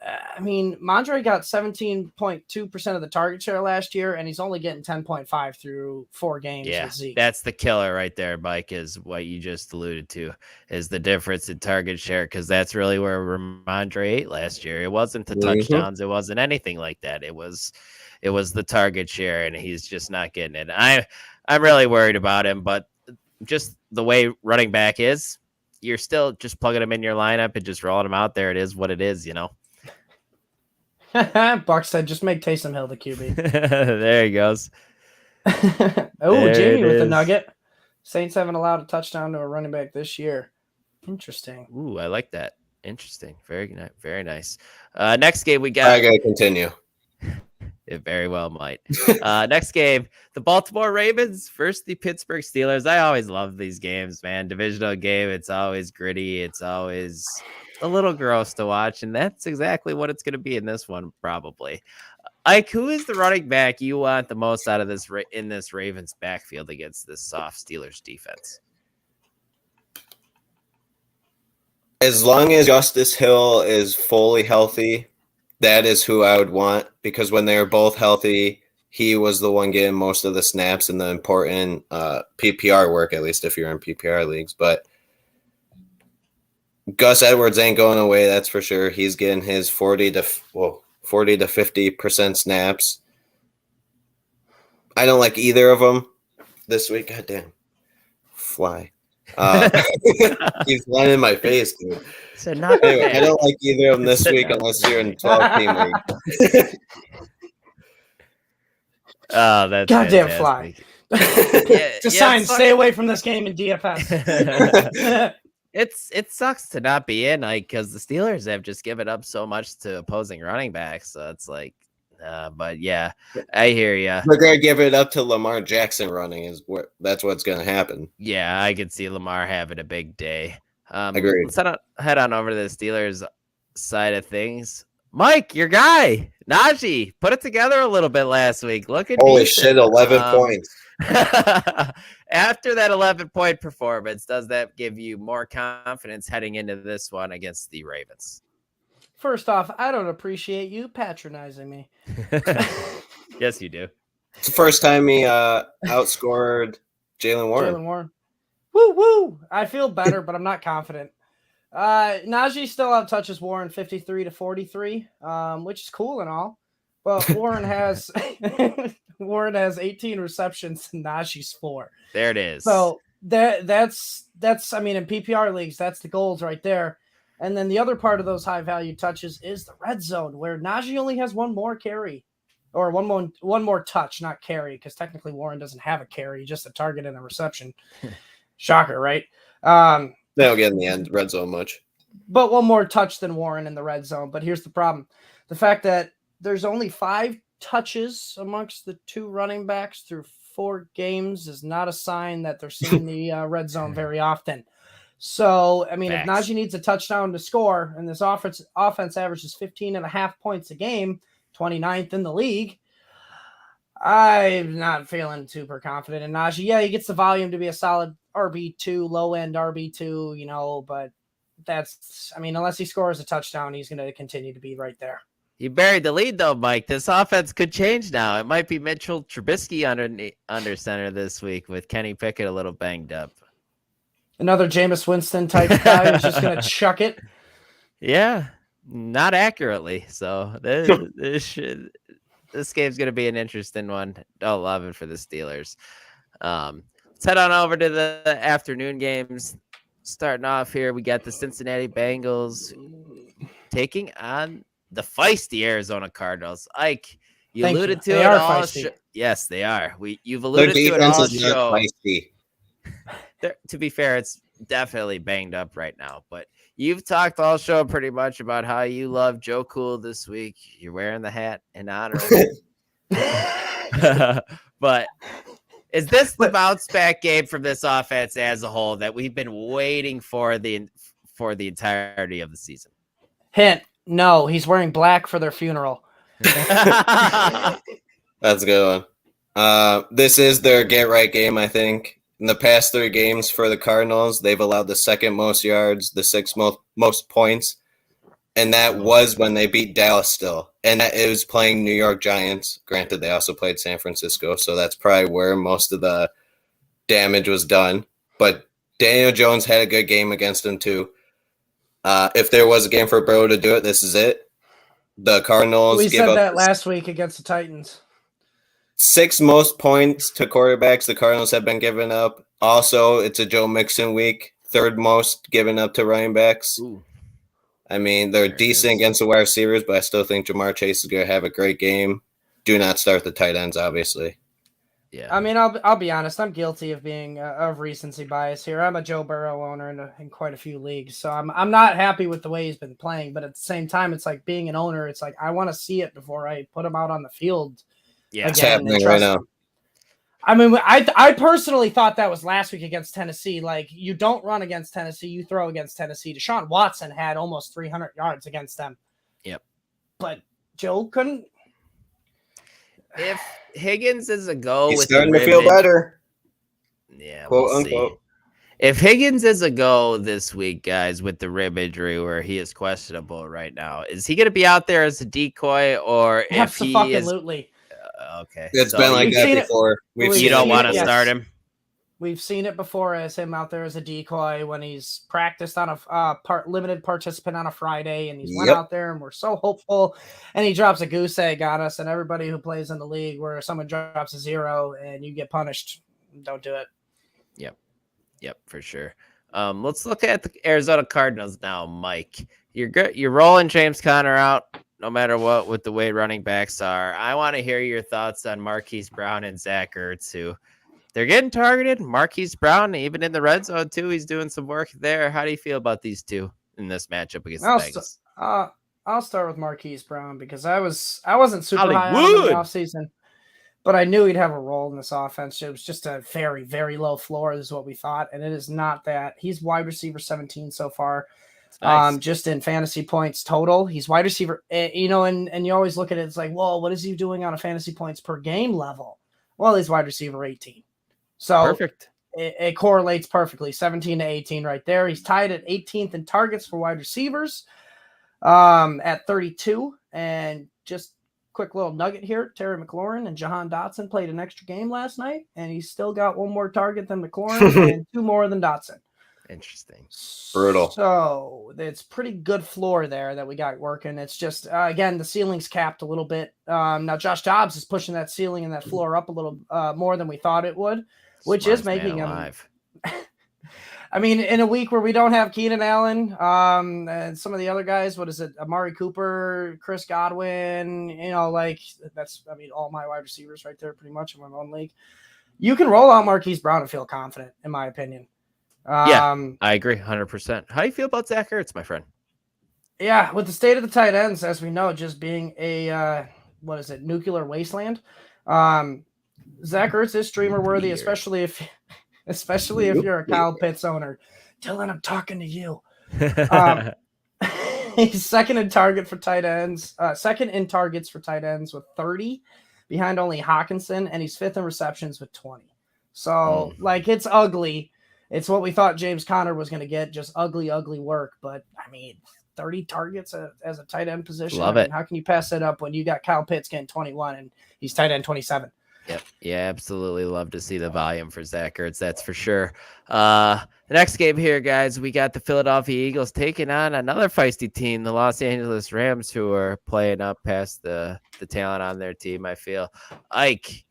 I mean, Mondre got 17.2% of the target share last year, and he's only getting 10.5 through 4 games with Zeke.
That's the killer right there, Mike, is what you just alluded to, is the difference in target share, because that's really where Ramondre ate last year. It wasn't the touchdowns. It wasn't anything like that. It was the target share, and he's just not getting it. I'm really worried about him, but just the way running back is, you're still just plugging him in your lineup and just rolling him out there. It is what it is,
Buck said, just make Taysom Hill the QB.
There he goes.
Jamie with the nugget. Saints haven't allowed a touchdown to a running back this year. Interesting.
Ooh, I like that. Interesting. Very nice. Very nice. Next game we got.
I gotta continue.
It very well might. Next game, the Baltimore Ravens versus the Pittsburgh Steelers. I always love these games, man. Divisional game. It's always gritty. It's always a little gross to watch, and that's exactly what it's going to be in this one, probably. Ike, who is the running back you want the most out of this in this Ravens backfield against this soft Steelers defense?
As long as Justice Hill is fully healthy, that is who I would want, because when they were both healthy, he was the one getting most of the snaps and the important PPR work, at least if you're in PPR leagues. But Gus Edwards ain't going away, that's for sure. He's getting his 40 to 50% snaps. I don't like either of them this week. Goddamn. Fly. He's flying in my face, dude.
So not
anyway, I don't like either of them this week unless you're in 12-team league.
Oh, that's
goddamn
fantastic.
Fly. Just sign, stay away from this game in DFS.
It sucks to not be in, like, because the Steelers have just given up so much to opposing running backs. So it's like, but yeah, I hear you.
We're gonna give it up to Lamar Jackson running. That's what's gonna happen.
Yeah, I could see Lamar having a big day.
Agreed.
Let's head on over to the Steelers side of things. Mike, your guy, Najee, put it together a little bit last week. Look at
holy shit, 11 points.
After that 11-point performance, does that give you more confidence heading into this one against the Ravens?
First off, I don't appreciate you patronizing me.
Yes, you do.
It's the first time he outscored Jalen Warren.
Jalen Warren. Woo woo! I feel better, but I'm not confident. Najee still outtouches Warren 53-43, which is cool and all. But Warren has 18 receptions and Najee's 4.
There it is.
So that's I mean, in PPR leagues, that's the goals right there. And then the other part of those high value touches is the red zone, where Najee only has one more carry, or one more touch, not carry, because technically Warren doesn't have a carry, just a target and a reception. Shocker, right?
They don't get in the end red zone much.
But one more touch than Warren in the red zone. But here's the problem. The fact that there's only 5 touches amongst the 2 running backs through 4 games is not a sign that they're seeing the red zone very often. So, I mean,
Facts.
if Najee needs a touchdown to score, and this offense averages 15.5 points a game, 29th in the league, I'm not feeling super confident in Najee. Yeah, he gets the volume to be a solid RB2, low-end RB2, but that's, I mean, unless he scores a touchdown, he's going to continue to be right there.
You buried the lead, though, Mike. This offense could change now. It might be Mitchell Trubisky under center this week with Kenny Pickett a little banged up.
Another Jameis Winston type guy who's just going to chuck it.
Yeah, not accurately. So this game's going to be an interesting one. Don't love it for the Steelers. Let's head on over to the afternoon games. Starting off here, we got the Cincinnati Bengals taking on the feisty Arizona Cardinals. Ike, you alluded to it all. Yes, they are. You've alluded to it all show.
Feisty.
To be fair, it's definitely banged up right now, but you've talked all show pretty much about how you love Joe Cool this week. You're wearing the hat in honor of it. But is this the bounce back game from this offense as a whole that we've been waiting for the entirety of the season?
Hint, no, he's wearing black for their funeral.
That's a good one. This is their get right game, I think. In the past 3 games for the Cardinals, they've allowed the 2nd most yards, the 6th most points, and that was when they beat Dallas still. And it was playing New York Giants. Granted, they also played San Francisco, so that's probably where most of the damage was done. But Daniel Jones had a good game against them too. If there was a game for Burrow to do it, this is it. The Cardinals
We said that last week against the Titans.
6 most points to quarterbacks the Cardinals have been giving up. Also, it's a Joe Mixon week, 3rd most given up to running backs.
Ooh.
I mean, they're decent against the wide receivers, but I still think Jamar Chase is going to have a great game. Do not start the tight ends, obviously.
Yeah.
I mean, I'll be honest. I'm guilty of being of recency bias here. I'm a Joe Burrow owner in quite a few leagues, so I'm not happy with the way he's been playing. But at the same time, it's like being an owner. It's like I want to see it before I put him out on the field.
Yeah,
it's happening right now.
I mean, I personally thought that was last week against Tennessee. Like, you don't run against Tennessee, you throw against Tennessee. Deshaun Watson had almost 300 yards against them.
Yep.
But Joe couldn't.
If Higgins is a go,
He's
with
starting to feel better.
Yeah,
quote
we'll
unquote.
see. If Higgins is a go this week, guys, with the rib injury where he is questionable right now, is he going to be out there as a decoy, or if he is?
Absolutely.
Okay,
It's been like that before.
You don't want to start him.
We've seen it before as him out there as a decoy when he's practiced on a limited participant on a Friday, and he's went out there and we're so hopeful, and he drops a goose egg on us, and everybody who plays in the league where someone drops a 0 and you get punished, don't do it.
Yep, for sure. Let's look at the Arizona Cardinals now, Mike. You're rolling James Conner out no matter what with the way running backs are. I want to hear your thoughts on Marquise Brown and Zach Ertz, who they're getting targeted. Marquise Brown, even in the red zone too, he's doing some work there. How do you feel about these two in this matchup against the Bengals?
I'll start with Marquise Brown because I wasn't super high on him in the offseason, but I knew he'd have a role in this offense. It was just a very, very low floor. This is what we thought, and it is not that. He's wide receiver 17 so far. Nice. Just in fantasy points total, he's wide receiver, and you always look at it, it's like, well, what is he doing on a fantasy points per game level? Well, he's wide receiver 18. So
perfect.
It correlates perfectly, 17 to 18 right there. He's tied at 18th in targets for wide receivers at 32, and just quick little nugget here. Terry McLaurin and Jahan Dotson played an extra game last night, and he's still got one more target than McLaurin and 2 more than Dotson.
Interesting.
Brutal.
So it's pretty good floor there that we got working. It's just, again, the ceiling's capped a little bit. Now Josh Dobbs is pushing that ceiling and that floor up a little more than we thought it would, which
Smartest
is making
man
him
alive.
I mean, in a week where we don't have Keenan Allen, and some of the other guys, what is it? Amari Cooper, Chris Godwin, that's, all my wide receivers right there pretty much in my own league. You can roll out Marquise Brown and feel confident, in my opinion.
I agree 100%. How do you feel about Zach Ertz, my friend?
Yeah, with the state of the tight ends, as we know, just being a, nuclear wasteland. Zach Ertz is streamer worthy, especially if you're a Kyle Pitts owner. Dylan, I'm talking to you. He's second in targets for tight ends with 30, behind only Hawkinson, and he's 5th in receptions with 20. So, it's ugly. It's what we thought James Conner was going to get, just ugly, ugly work. But, 30 targets as a tight end position.
Love it.
How can you pass it up when you got Kyle Pitts getting 21 and he's tight end 27?
Yep. Yeah, absolutely love to see the volume for Zach Ertz. That's for sure. The next game here, guys, we got the Philadelphia Eagles taking on another feisty team, the Los Angeles Rams, who are playing up past the talent on their team, I feel. Ike,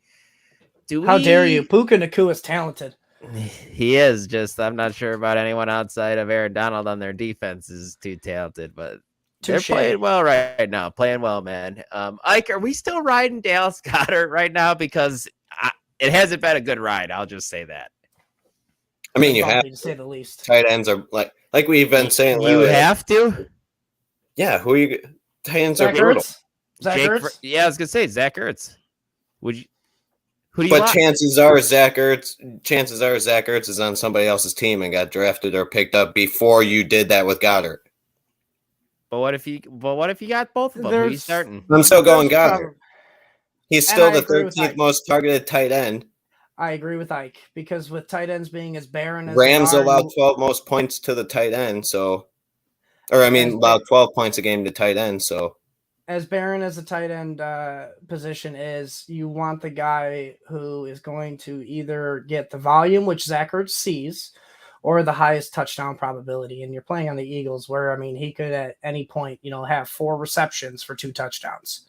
how dare you? Puka Nacua is talented.
He is. Just I'm not sure about anyone outside of Aaron Donald on their defense is too talented, but they're playing well right now. Playing well, man. Ike, are we still riding Dallas Goedert right now? Because it hasn't been a good ride. I'll just say that.
I mean, you have
to say the least.
Tight ends are like we've been saying.
You have to.
Yeah, who are you? Tight ends
Zach
are brutal.
Zach Ertz?
Yeah, I was gonna say Zach Ertz. Would you? Who do you
But
want?
chances are Zach Ertz is on somebody else's team and got drafted or picked up before you did that with Goddard.
But what if you got both of them? Who are you starting?
I'm still going Goddard. He's still the 13th most targeted tight end.
I agree with Ike, because with tight ends being as barren as
Rams allowed 12 most points to the tight end, allowed 12 points a game to tight end, so.
As barren as a tight end position is, you want the guy who is going to either get the volume, which Zach Ertz sees, or the highest touchdown probability. And you're playing on the Eagles where, he could at any point, have 4 receptions for 2 touchdowns.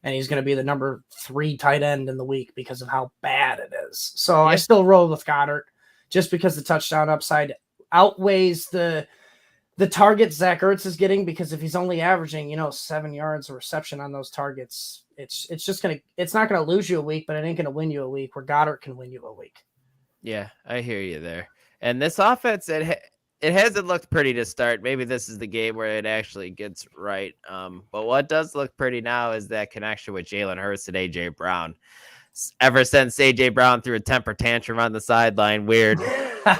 And he's going to be the number 3 tight end in the week because of how bad it is. So I still roll with Goddard just because the touchdown upside outweighs the targets Zach Ertz is getting, because if he's only averaging, 7 yards of reception on those targets, it's not going to lose you a week, but it ain't going to win you a week, where Goddard can win you a week.
Yeah, I hear you there. And this offense, it hasn't looked pretty to start. Maybe this is the game where it actually gets right. But what does look pretty now is that connection with Jalen Hurts and AJ Brown. Ever since AJ Brown threw a temper tantrum on the sideline, weird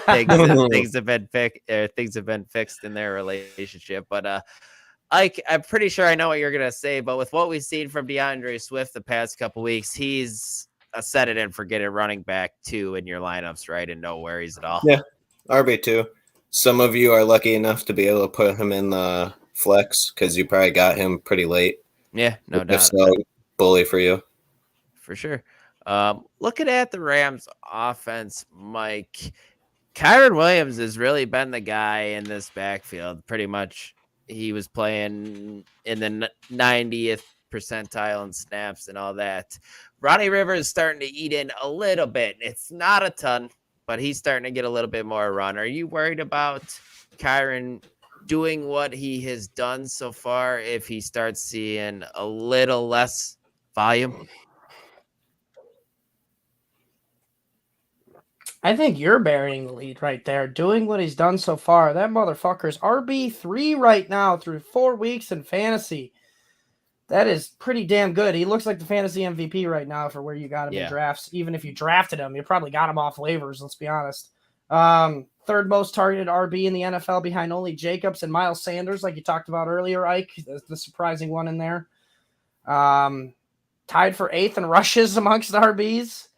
things have been fixed in their relationship. But Ike, I'm pretty sure I know what you're gonna say. But with what we've seen from DeAndre Swift the past couple weeks, he's a set it and forget it running back 2 in your lineups, right? And no worries at all.
Yeah, RB2. Some of you are lucky enough to be able to put him in the flex because you probably got him pretty late.
Yeah, no doubt.
So, bully for you.
For sure. Looking at the Rams offense, Mike, Kyron Williams has really been the guy in this backfield. Pretty much he was playing in the 90th percentile in snaps and all that. Ronnie Rivers is starting to eat in a little bit. It's not a ton, but he's starting to get a little bit more run. Are you worried about Kyron doing what he has done so far if he starts seeing a little less volume?
I think you're burying the lead right there, doing what he's done so far. That motherfucker's RB3 right now through 4 weeks in fantasy. That is pretty damn good. He looks like the fantasy MVP right now for where you got him in drafts. Even if you drafted him, you probably got him off waivers, let's be honest. 3rd most targeted RB in the NFL behind only Jacobs and Miles Sanders, like you talked about earlier, Ike, the surprising one in there. Tied for 8th in rushes amongst the RBs.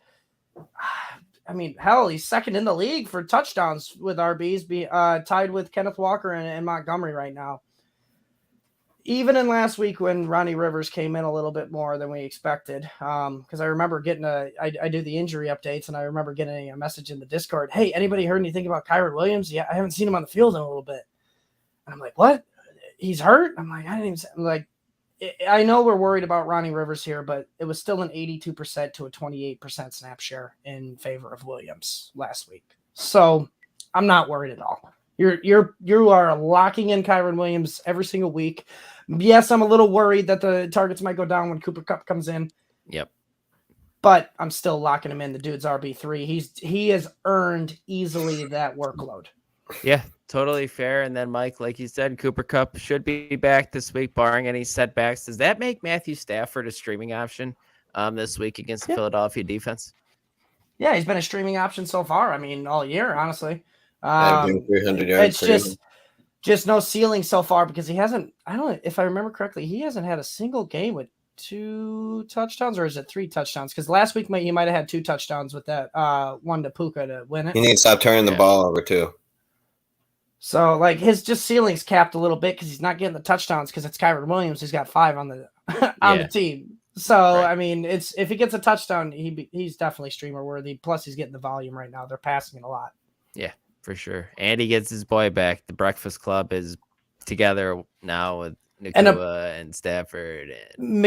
Hell, he's 2nd in the league for touchdowns with RBs, tied with Kenneth Walker and Montgomery right now. even in last week when Ronnie Rivers came in a little bit more than we expected, because I remember getting I do the injury updates, and I remember getting a message in the Discord, hey, anybody heard anything about Kyron Williams? Yeah, I haven't seen him on the field in a little bit. And I'm like, what? He's hurt? I'm like, I'm like, I know we're worried about Ronnie Rivers here, but it was still an 82% to a 28% snap share in favor of Williams last week. So I'm not worried at all. You are locking in Kyron Williams every single week. Yes, I'm a little worried that the targets might go down when Cooper Kupp comes in.
Yep.
But I'm still locking him in. The dude's RB3. He has earned easily that workload.
Yeah, totally fair. And then, Mike, like you said, Cooper Kupp should be back this week, barring any setbacks. Does that make Matthew Stafford a streaming option this week against the Philadelphia defense?
Yeah, he's been a streaming option so far. I mean, all year, honestly.
300 yards.
It's just no ceiling so far because he hasn't. I don't know if I remember correctly. He hasn't had a single game with 2 touchdowns, or is it 3 touchdowns? Because last week he might have had 2 touchdowns with that one to Puka to win it.
He needs to stop turning the ball over too.
So like his just ceiling's capped a little bit because he's not getting the touchdowns because it's Kyron Williams. He's got 5 on the the team. So right. I mean, if he gets a touchdown, he's definitely streamer worthy. Plus he's getting the volume right now. They're passing it a lot.
Yeah. For sure. And he gets his boy back. The Breakfast Club is together now with Nakua and Stafford. And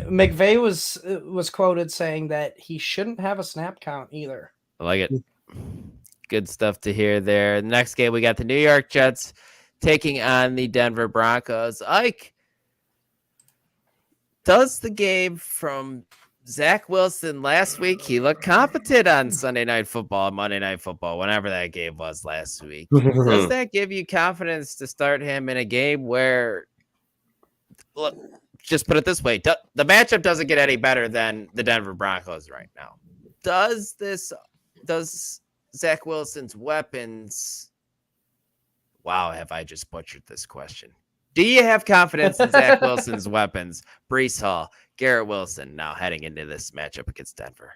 McVay was quoted saying that he shouldn't have a snap count either.
I like it. Good stuff to hear there. The next game, we got the New York Jets taking on the Denver Broncos. Ike, does the game from Zach Wilson last week, he looked competent on Sunday Night Football, Monday Night Football, whenever that game was last week. Does that give you confidence to start him in a game where, look, just put it this way, the matchup doesn't get any better than the Denver Broncos right now. Does Zach Wilson's weapons, wow, have I just butchered this question? Do you have confidence in Zach Wilson's weapons? Breece Hall, Garrett Wilson, now heading into this matchup against Denver.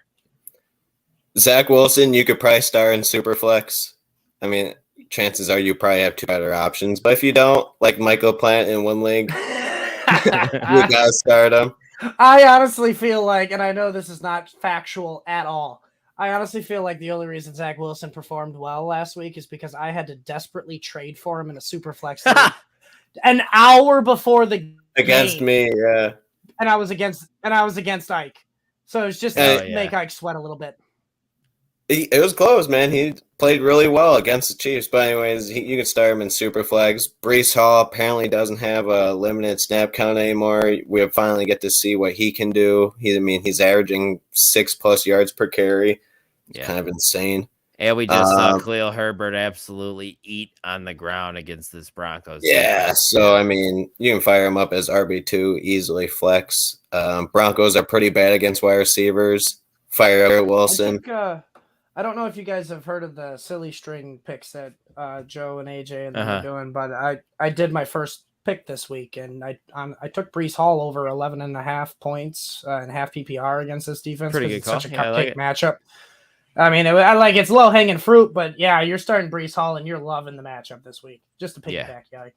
Zach Wilson, you could probably start in Superflex. I mean, chances are you probably have 2 better options. But if you don't, like Michael Plant in one league, you got to start him.
I honestly feel like, and I know this is not factual at all, I honestly feel like the only reason Zach Wilson performed well last week is because I had to desperately trade for him in a Superflex league. An hour before the
against
game.
Me, yeah.
And I was against Ike. So it's just to make Ike sweat a little bit.
It was close, man. He played really well against the Chiefs. But anyways, you can start him in Superflex. Breece Hall apparently doesn't have a limited snap count anymore. We finally get to see what he can do. He's averaging 6+ yards per carry. It's kind of insane.
And we just saw Khalil Herbert absolutely eat on the ground against this Broncos.
Yeah, so, I mean, you can fire him up as RB2, easily flex. Broncos are pretty bad against wide receivers. Fire up Wilson.
I don't know if you guys have heard of the silly string picks that Joe and AJ and them are doing, but I did my first pick this week, and I took Breece Hall over 11.5 points and half PPR against this defense.
Pretty good call.
It's such a cupcake matchup. I mean, it's low hanging fruit, but yeah, you're starting Breece Hall and you're loving the matchup this week. Just to piggyback, guy.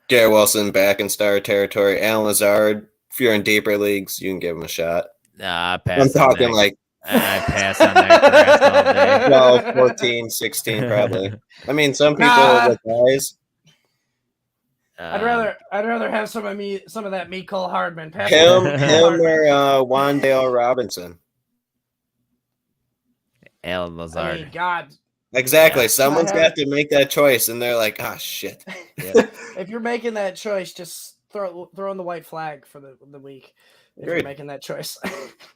Garrett Wilson back in star territory. Alan Lazard, if you're in deeper leagues, you can give him a shot.
Nah, I pass.
I'm talking like
I pass on that all day.
12, 14, 16 probably. I mean, some people with guys.
I'd rather have some of that Mecole Hardman.
Him or Wan'Dale Robinson.
Alan Lazard.
I mean, God.
Exactly. Someone's got to make that choice, and they're like, "Ah, shit."
Yeah.
If you're making that choice, just throw in the white flag for the week. If you're making that choice.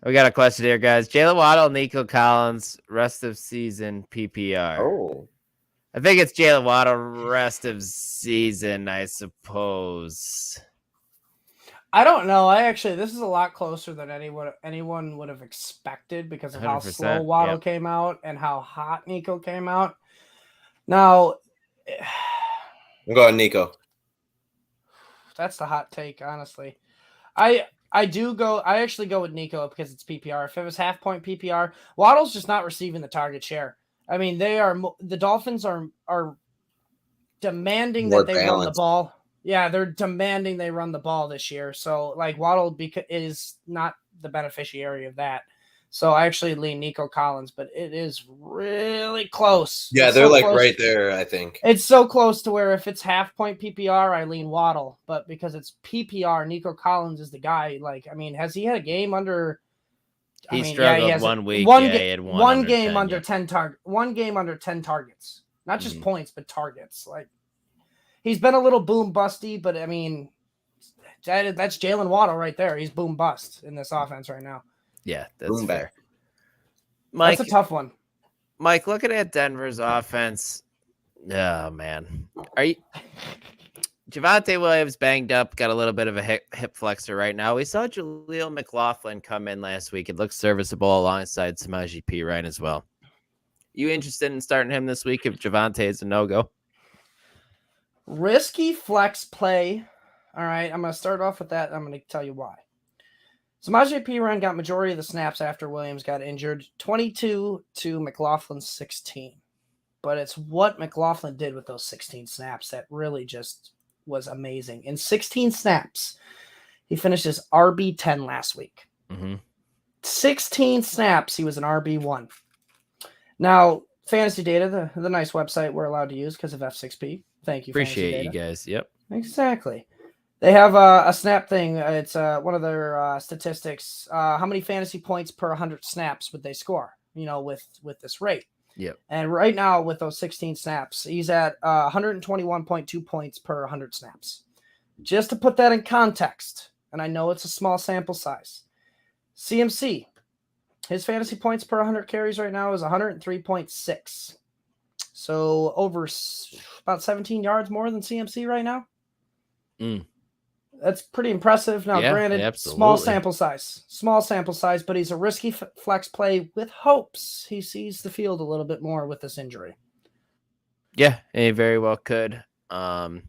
We got a question here, guys. Jalen Waddle, Nico Collins, rest of season PPR.
Oh.
I think it's Jalen Waddle, rest of season, I suppose.
I don't know. This is a lot closer than anyone would have expected because of how slow Waddle came out and how hot Nico came out. Now,
I'm going Nico.
That's the hot take, honestly. I actually go with Nico because it's PPR. If it was half point PPR, Waddle's just not receiving the target share. I mean, the Dolphins are demanding
More
that they run the
balanced.
ball. Yeah, they're demanding they run the ball this year. So like Waddle is not the beneficiary of that. So I actually lean Nico Collins, but it is really close.
Yeah,
It's
they're
so
like
close.
right there, I think.
It's so close to where if it's half point PPR, I lean Waddle. But because it's PPR, Nico Collins is the guy. Like, I mean, has he had a game under?
He
I mean,
struggled
he has
1 week.
One,
he had
one
under
game
10,
under
yep.
10 target. One game under 10 targets. Not just points, but targets. Like, he's been a little boom busty, but I mean, that's Jalen Waddle right there. He's boom bust in this offense right now.
Yeah, that's
Boom
fair.
back.
Mike,
That's a tough one.
Mike, looking at Denver's offense, oh man, Javonte Williams banged up, got a little bit of a hip flexor right now. We saw Jaleel McLaughlin come in last week. It looks serviceable alongside Samaje Perine as well. You interested in starting him this week if Javonte is a no-go?
Risky flex play. All right, I'm going to start off with that. I'm going to tell you why. Samaje Perine got majority of the snaps after Williams got injured, 22 to McLaughlin's 16. But it's what McLaughlin did with those 16 snaps that really just was amazing. In 16 snaps, he finished as RB10 last week. 16 snaps, he was an RB1. Now, Fantasy Data, the nice website we're allowed to use because of F6P. Thank you,
Appreciate you guys. Yep.
Exactly. They have a snap thing. It's one of their statistics. How many fantasy points per 100 snaps would they score? With this rate.
Yep.
And right now, with those 16 snaps, he's at 121.2 points per 100 snaps. Just to put that in context, and I know it's a small sample size. CMC, his fantasy points per 100 carries right now is 103.6. So over about 17 yards more than CMC right now. That's pretty impressive. Now, granted, small sample size, but he's a risky flex play with hopes he sees the field a little bit more with this injury.
Yeah, he very well could. Jerry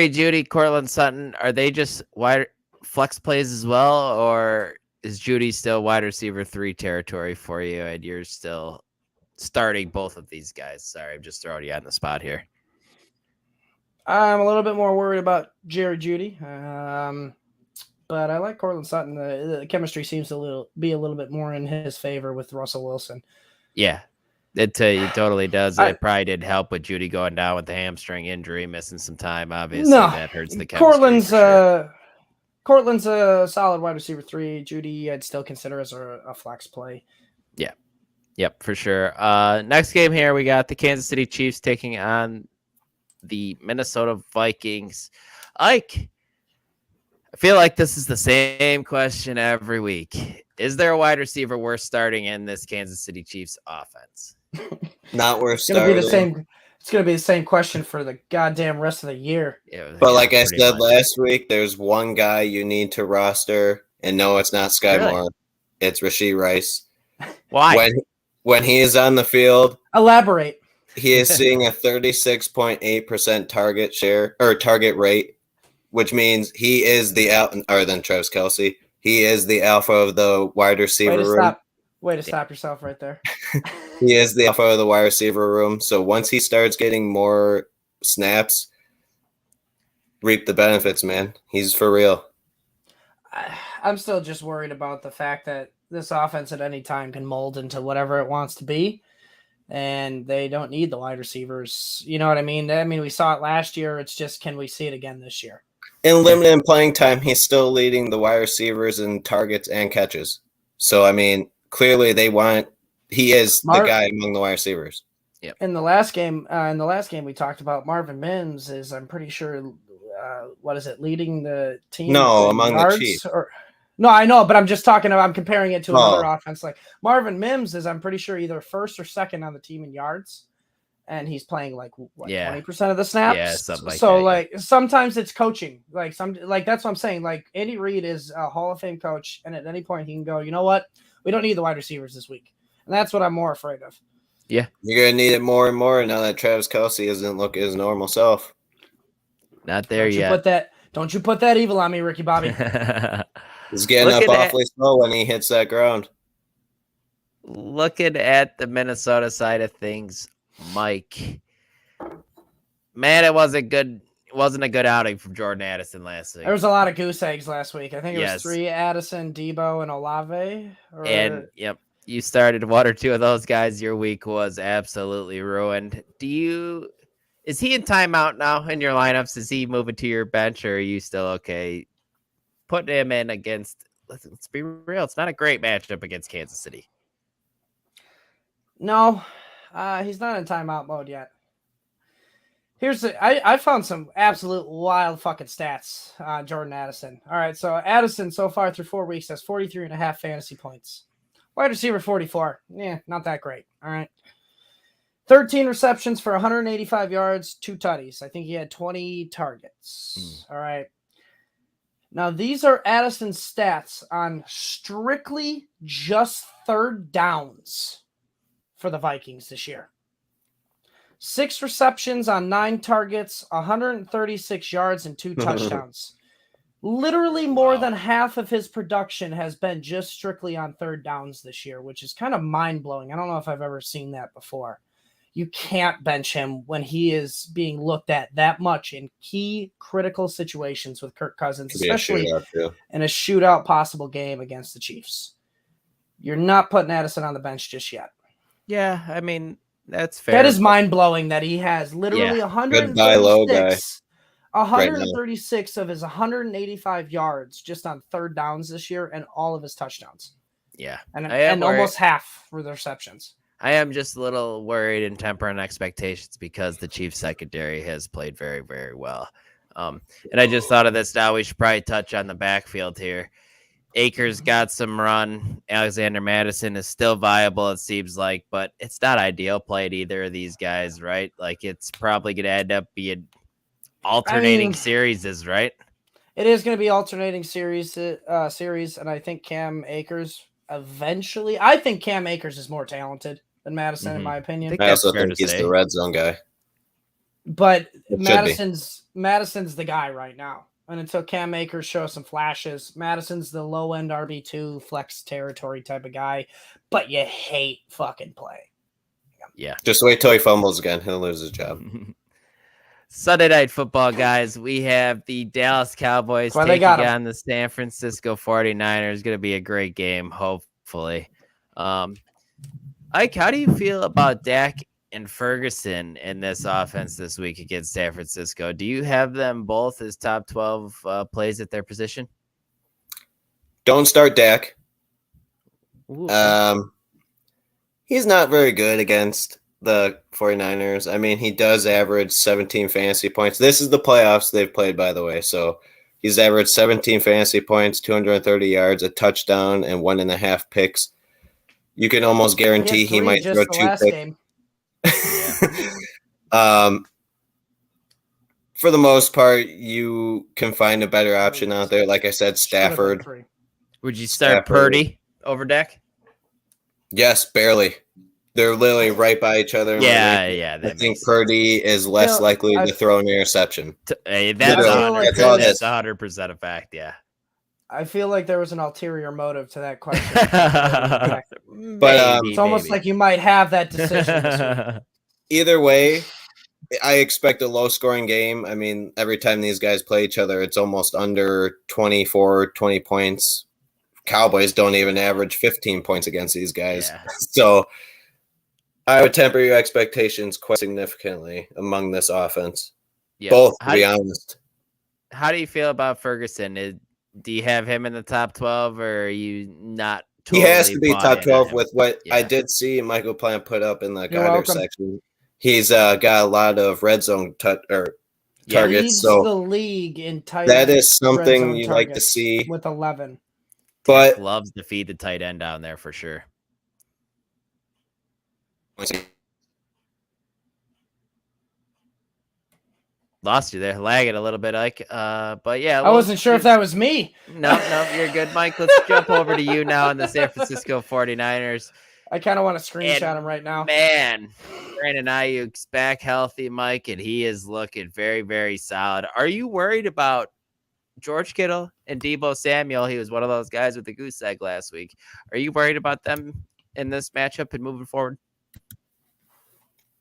Jeudy, Cortland Sutton, are they just wide flex plays as well, or is Jeudy still wide receiver 3 territory for you, and you're still starting both of these guys? Sorry, I'm just throwing you on the spot here.
I'm a little bit more worried about Jerry Jeudy, but I like Cortland Sutton. The chemistry seems to be a little bit more in his favor with Russell Wilson.
Yeah, it totally does. It probably did help with Jeudy going down with the hamstring injury, missing some time. Obviously, that hurts the chemistry.
Cortland's a solid wide receiver 3. Jeudy, I'd still consider as a flex play.
Yeah, yep, for sure. Next game here, we got the Kansas City Chiefs taking on the Minnesota Vikings. Ike, I feel like this is the same question every week. Is there a wide receiver worth starting in this Kansas City Chiefs offense?
Not worth
It's
starting.
It's going to be the same question for the goddamn rest of the year.
Yeah, but like I said last week, there's one guy you need to roster, and no, it's not Sky Moore. It's Rashee Rice.
Why?
When he is on the field,
elaborate.
He is seeing a 36.8% target share or target rate, which means he is the other than Travis Kelce. He is the alpha of the wide receiver room.
Way to stop yourself right there.
He is the alpha of the wide receiver room. So once he starts getting more snaps, reap the benefits, man. He's for real.
I'm still just worried about the fact that this offense at any time can mold into whatever it wants to be. And they don't need the wide receivers. You know what I mean? We saw it last year. It's just, can we see it again this year?
In limited playing time, he's still leading the wide receivers in targets and catches. So, clearly he is the guy among the wide receivers.
Yep.
In the last game we talked about Marvin Mims is, I'm pretty sure, leading the team?
No, among the Chiefs.
No, I know, but I'm comparing it to another offense. Like Marvin Mims is, I'm pretty sure, either first or second on the team in yards, and he's playing 20% of the snaps.
Yeah, something like
so
that.
Sometimes it's coaching. That's what I'm saying. Like Andy Reid is a Hall of Fame coach, and at any point he can go, you know what? We don't need the wide receivers this week, and that's what I'm more afraid of.
Yeah,
you're gonna need it more and more now that Travis Kelce doesn't look his normal self.
Not there yet.
Don't you put that evil on me, Ricky Bobby.
He's getting up awfully slow when he hits that ground.
Looking at the Minnesota side of things, Mike, Man, it wasn't good. It wasn't a good outing from Jordan Addison last week.
There was a lot of goose eggs last week. I think it was
Yes.
3 Addison, Debo, and Olave.
And yep, you started 1 or 2 of those guys. Your week was absolutely ruined. Is he in timeout now in your lineups? Is he moving to your bench, or are you still okay putting him in against? Let's be real. It's not a great matchup against Kansas City.
No, he's not in timeout mode yet. I found some absolute wild fucking stats on Jordan Addison. All right, so Addison so far through 4 weeks has 43.5 fantasy points. Wide receiver 44. Yeah, not that great. All right. 13 receptions for 185 yards, 2 tutties. I think he had 20 targets. All right. Now, these are Addison's stats on strictly just third downs for the Vikings this year. 6 receptions on 9 targets, 136 yards, and 2 touchdowns. Literally more than half of his production has been just strictly on third downs this year, which is kind of mind-blowing. I don't know if I've ever seen that before. You can't bench him when he is being looked at that much in key critical situations with Kirk Cousins, especially in a shootout possible game against the Chiefs. You're not putting Addison on the bench just yet.
Yeah, I mean, that's fair.
That is mind-blowing that he has literally 136 of his 185 yards just on third downs this year and all of his touchdowns.
Yeah.
And almost half for the receptions.
I am just a little worried and tempering expectations because the Chiefs secondary has played very, very well. And I just thought of this now. We should probably touch on the backfield here. Akers got some run. Alexander Madison is still viable, it seems like, but it's not ideal play at either of these guys, right? Like, it's probably going to end up being alternating series, right?
It is going to be alternating series, and I think Cam Akers eventually. I think Cam Akers is more talented than Madison, in my opinion.
I also think he's the red zone guy.
But Madison's the guy right now. And until Cam Akers shows some flashes, Madison's the low-end RB2 flex territory type of guy, but you hate fucking play.
Yeah.
Just wait till he fumbles again. He'll lose his job.
Sunday Night Football, guys. We have the Dallas Cowboys taking on the San Francisco 49ers. Going to be a great game, hopefully. Ike, how do you feel about Dak and Ferguson in this offense this week against San Francisco? Do you have them both as top 12 plays at their position?
Don't start Dak.
Ooh.
He's not very good against the 49ers. I mean, he does average 17 fantasy points. This is the playoffs they've played, by the way. So he's averaged 17 fantasy points, 230 yards, a touchdown, and 1.5 picks. You can almost guarantee he might throw 2 picks. For the most part, you can find a better option out there. Like I said, Stafford.
Would you start Purdy over Dak?
Yes, barely. They're literally right by each other.
Yeah.
I think Purdy is less likely to throw an interception.
That's 100% a fact, yeah.
I feel like there was an ulterior motive to that question.
But
it's almost like you might have that decision this week.
Either way, I expect a low-scoring game. I mean, every time these guys play each other, it's almost under 20 points. Cowboys don't even average 15 points against these guys. Yeah. So I would temper your expectations quite significantly among this offense. Yeah. Both, to be honest.
How do you feel about Ferguson? Do you have him in the top 12, or are you not totally
He has to be top 12 with what I did see Michael Plant put up in the guidance section. He's got a lot of red zone targets.
Leads
so
the league in tight
that is something you like to see.
With 11.
But loves to feed the tight end down there for sure. Lost you there, lagging a little bit, Ike. But yeah,
I wasn't sure if that was me.
No, you're good, Mike. Let's jump over to you now in the San Francisco 49ers.
I kind of want to screenshot him right now.
Man, Brandon Ayuk's back healthy, Mike, and he is looking very, very solid. Are you worried about George Kittle and Deebo Samuel? He was one of those guys with the goose egg last week. Are you worried about them in this matchup and moving forward?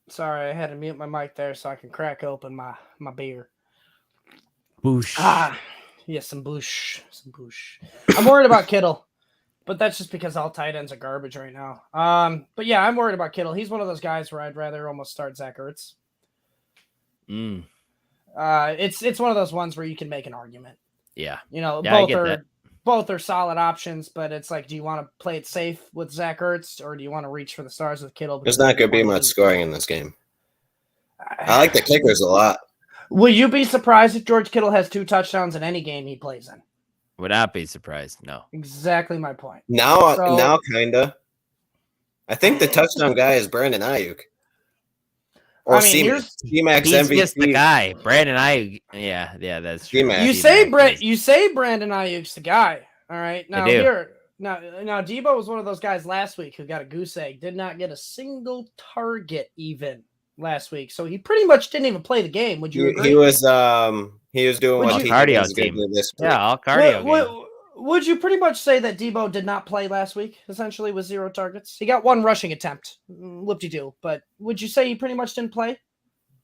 Sorry, I had to mute my mic there so I can crack open my beer.
Boosh.
Yes, some boosh. I'm worried about Kittle, but that's just because all tight ends are garbage right now. But yeah, I'm worried about Kittle. He's one of those guys where I'd rather almost start Zach Ertz. It's one of those ones where you can make an argument.
Yeah.
Both are solid options, but it's like, do you want to play it safe with Zach Ertz or do you want to reach for the stars with Kittle?
There's not going to be much scoring in this game. I like the kickers a lot.
Will you be surprised if George Kittle has 2 touchdowns in any game he plays in?
Would not be surprised. No.
Exactly my point.
Now, kinda. I think the touchdown guy is Brandon Ayuk. Or C-Mac's
he's
MVP.
just the guy. Brandon Ayuk. Yeah, that's true.
You say Brandon Ayuk's the guy. All right. Now now Debo was one of those guys last week who got a goose egg, did not get a single target even last week. So he pretty much didn't even play the game. Would you agree?
He was doing what
cardio team. All cardio.
Would you pretty much say that Debo did not play last week, essentially, with 0 targets? He got 1 rushing attempt. Whoop-de-doo. But would you say he pretty much didn't play?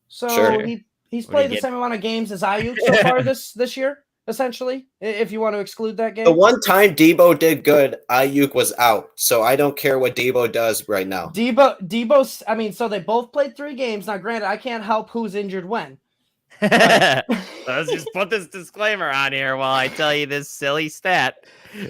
So
sure.
He's played the same amount of games as Ayuk so far this year, essentially, if you want to exclude that game.
The one time Debo did good, Ayuk was out. So I don't care what Debo does right now.
Debo's, I mean, so they both played 3 games. Now, granted, I can't help who's injured when.
Let's just put this disclaimer on here while I tell you this silly stat.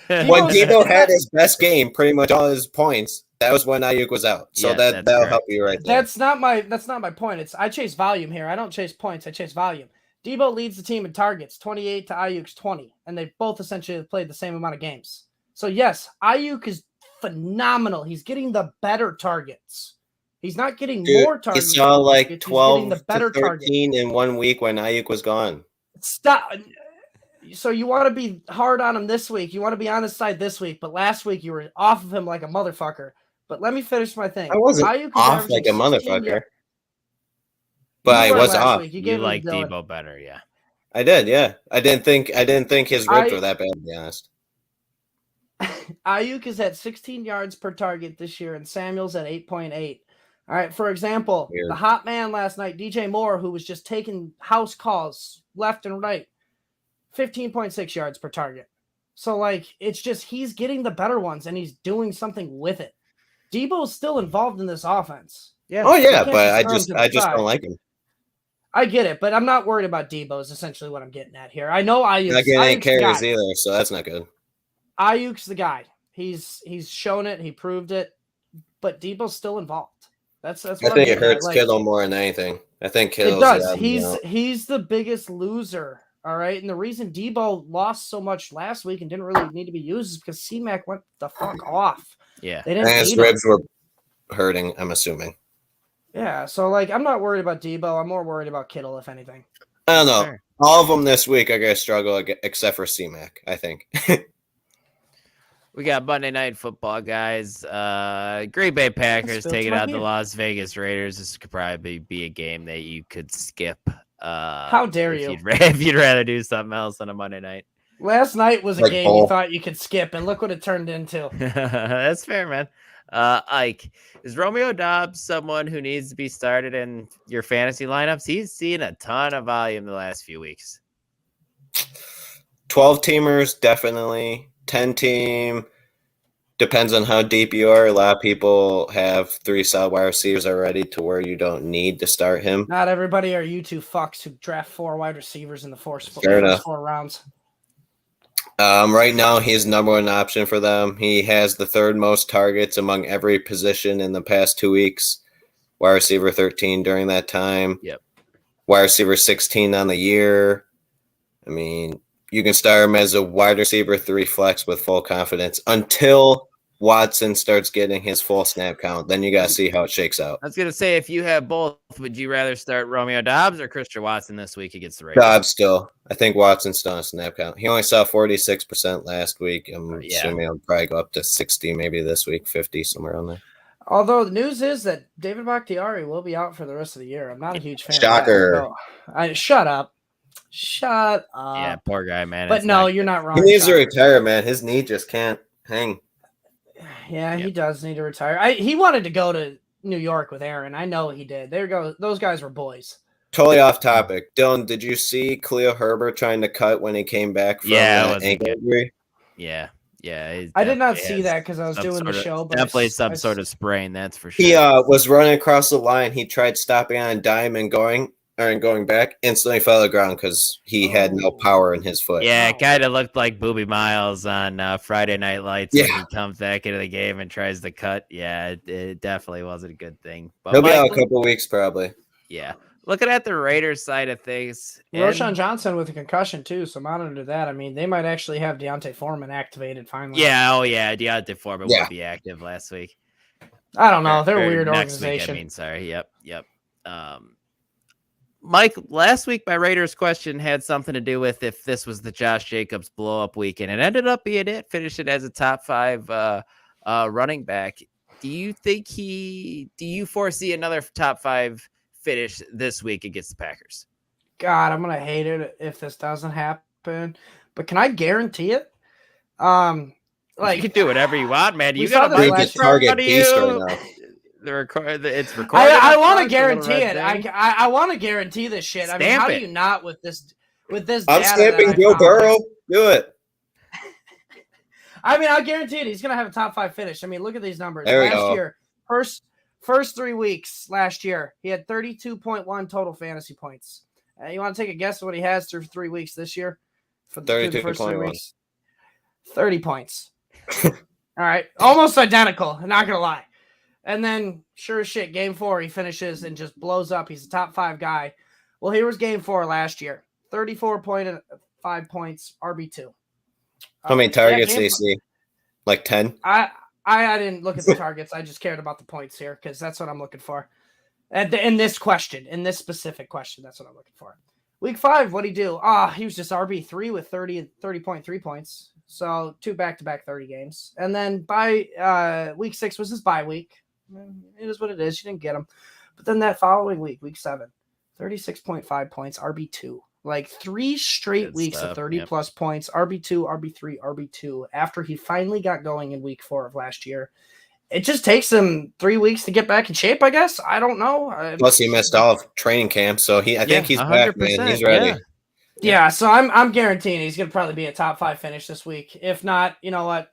When Debo had his best game, pretty much all his points, that was when Ayuk was out. So that'll help you right there.
That's not my point. I chase volume here. I don't chase points. I chase volume. Debo leads the team in targets, 28 to Ayuk's 20, and they both essentially played the same amount of games. So yes, Ayuk is phenomenal. He's getting the better targets. He's not getting more targets.
He saw like 12 to 13 in 1 week when Ayuk was gone.
Stop. So you want to be hard on him this week. You want to be on his side this week. But last week you were off of him like a motherfucker. But let me finish my thing.
I wasn't off like a motherfucker. But I was off.
You like Debo better, yeah.
I did, yeah. I didn't think his ribs were that bad, to be honest.
Ayuk is at 16 yards per target this year, and Samuel's at 8.8. All right, for example, the hot man last night, DJ Moore, who was just taking house calls left and right, 15.6 yards per target. So, like, it's just he's getting the better ones, and he's doing something with it. Debo's still involved in this offense.
Yeah. Oh, yeah, but I just don't like him.
I get it, but I'm not worried about Debo is essentially what I'm getting at here. I know Ayuk's
not getting any carries either, so that's not good.
Ayuk's the guy. He's shown it. He proved it. But Debo's still involved. That's what
I think it hurts Kittle more than anything. I think Kittle.
It does. He's the biggest loser. All right, and the reason Debo lost so much last week and didn't really need to be used is because C-Mac went the fuck off.
Yeah,
and his ribs were hurting. I'm assuming.
Yeah, so like I'm not worried about Debo. I'm more worried about Kittle, if anything.
I don't know. Sure. All of them this week are gonna struggle except for C-Mac, I think.
We got Monday Night Football, guys. Green Bay Packers taking out the Las Vegas Raiders. This could probably be a game that you could skip.
How dare you?
If you'd rather do something else on a Monday night.
Last night was a game you thought you could skip, and look what it turned into.
That's fair, man. Ike, is Romeo Doubs someone who needs to be started in your fantasy lineups? He's seen a ton of volume the last few weeks.
12-teamers, definitely. 10-team, depends on how deep you are. A lot of people have 3 solid wide receivers already to where you don't need to start him.
Not everybody are you 2 fucks who draft 4 wide receivers in the first 4 rounds.
Right now, he's number 1 option for them. He has the 3rd most targets among every position in the past 2 weeks. Wide receiver 13 during that time.
Yep.
Wide receiver 16 on the year. I mean, you can start him as a wide receiver 3 flex with full confidence until Watson starts getting his full snap count. Then you got to see how it shakes out.
I was going to say, if you have both, would you rather start Romeo Doubs or Christian Watson this week against the Raiders?
Doubs still. I think Watson's still on snap count. He only saw 46% last week. I'm assuming he'll probably go up to 60 maybe this week, 50, somewhere on there.
Although the news is that David Bakhtiari will be out for the rest of the year. I'm not a huge fan
Shocker.
of that. Shut up. Shut up.
Yeah, poor guy, man.
But no, you're not wrong.
He needs to retire, man. His knee just can't hang.
Yeah, he does need to retire. He wanted to go to New York with Aaron. I know he did. Those guys were boys.
Totally off topic. Dylan, did you see Khalil Herbert trying to cut when he came back from that ankle injury?
Yeah. Yeah.
I did not see that because I was doing the show. But
definitely some sort of sprain, that's for sure.
He was running across the line. He tried stopping on a dime and going back, instantly fell to the ground because he had no power in his foot.
Yeah, it kind of looked like Booby Miles on Friday Night Lights when he comes back into the game and tries to cut. Yeah, it definitely wasn't a good thing. But
he'll be out a couple weeks probably.
Yeah. Looking at the Raiders side of things.
Roshan Johnson with a concussion too, so monitor that. I mean, they might actually have Deontay Foreman activated finally.
Yeah, Deontay Foreman will be active last week.
I don't know. They're a weird organization.
Week, sorry. Yep. Mike, last week my Raiders question had something to do with if this was the Josh Jacobs blow-up week, and it ended up being it. Finished it as a top 5 running back. Do you foresee another top 5 finish this week against the Packers?
God, I'm gonna hate it if this doesn't happen, but can I guarantee it? You
can do whatever you want, man. You
got
a target beast right now.
It's recorded.
I want to guarantee it. I want to guarantee this shit. I mean, how do you not with this?
I'm stamping Joe Burrow. Do it.
I mean, I'll guarantee it. He's gonna have a top 5 finish. I mean, look at these numbers.
There we
last
go.
year, first 3 weeks last year, he had 32.1 total fantasy points. You want to take a guess of what he has through 3 weeks this year? For the first 3 weeks, 30 points. All right, almost identical. I'm not gonna lie. And then, sure as shit, game 4, he finishes and just blows up. He's a top 5 guy. Well, here was game 4 last year. 34.5 points, RB2.
How many targets did he see? Like 10?
I didn't look at the targets. I just cared about the points here because that's what I'm looking for. In this specific question, that's what I'm looking for. Week 5, what'd he do? He was just RB3 with 30.3 points. So 2 back-to-back 30 games. And then by week 6 was his bye week. It is what it is. You didn't get him. But then that following week, week 7, 36.5 points, RB2. Like 3 straight weeks of 30-plus points, RB2, RB3, RB2, after he finally got going in week 4 of last year. It just takes him 3 weeks to get back in shape, I guess. I don't know.
Plus, he missed all of training camp, so I think he's back, man. He's ready.
Yeah, so I'm guaranteeing he's going to probably be a top 5 finish this week. If not, you know what?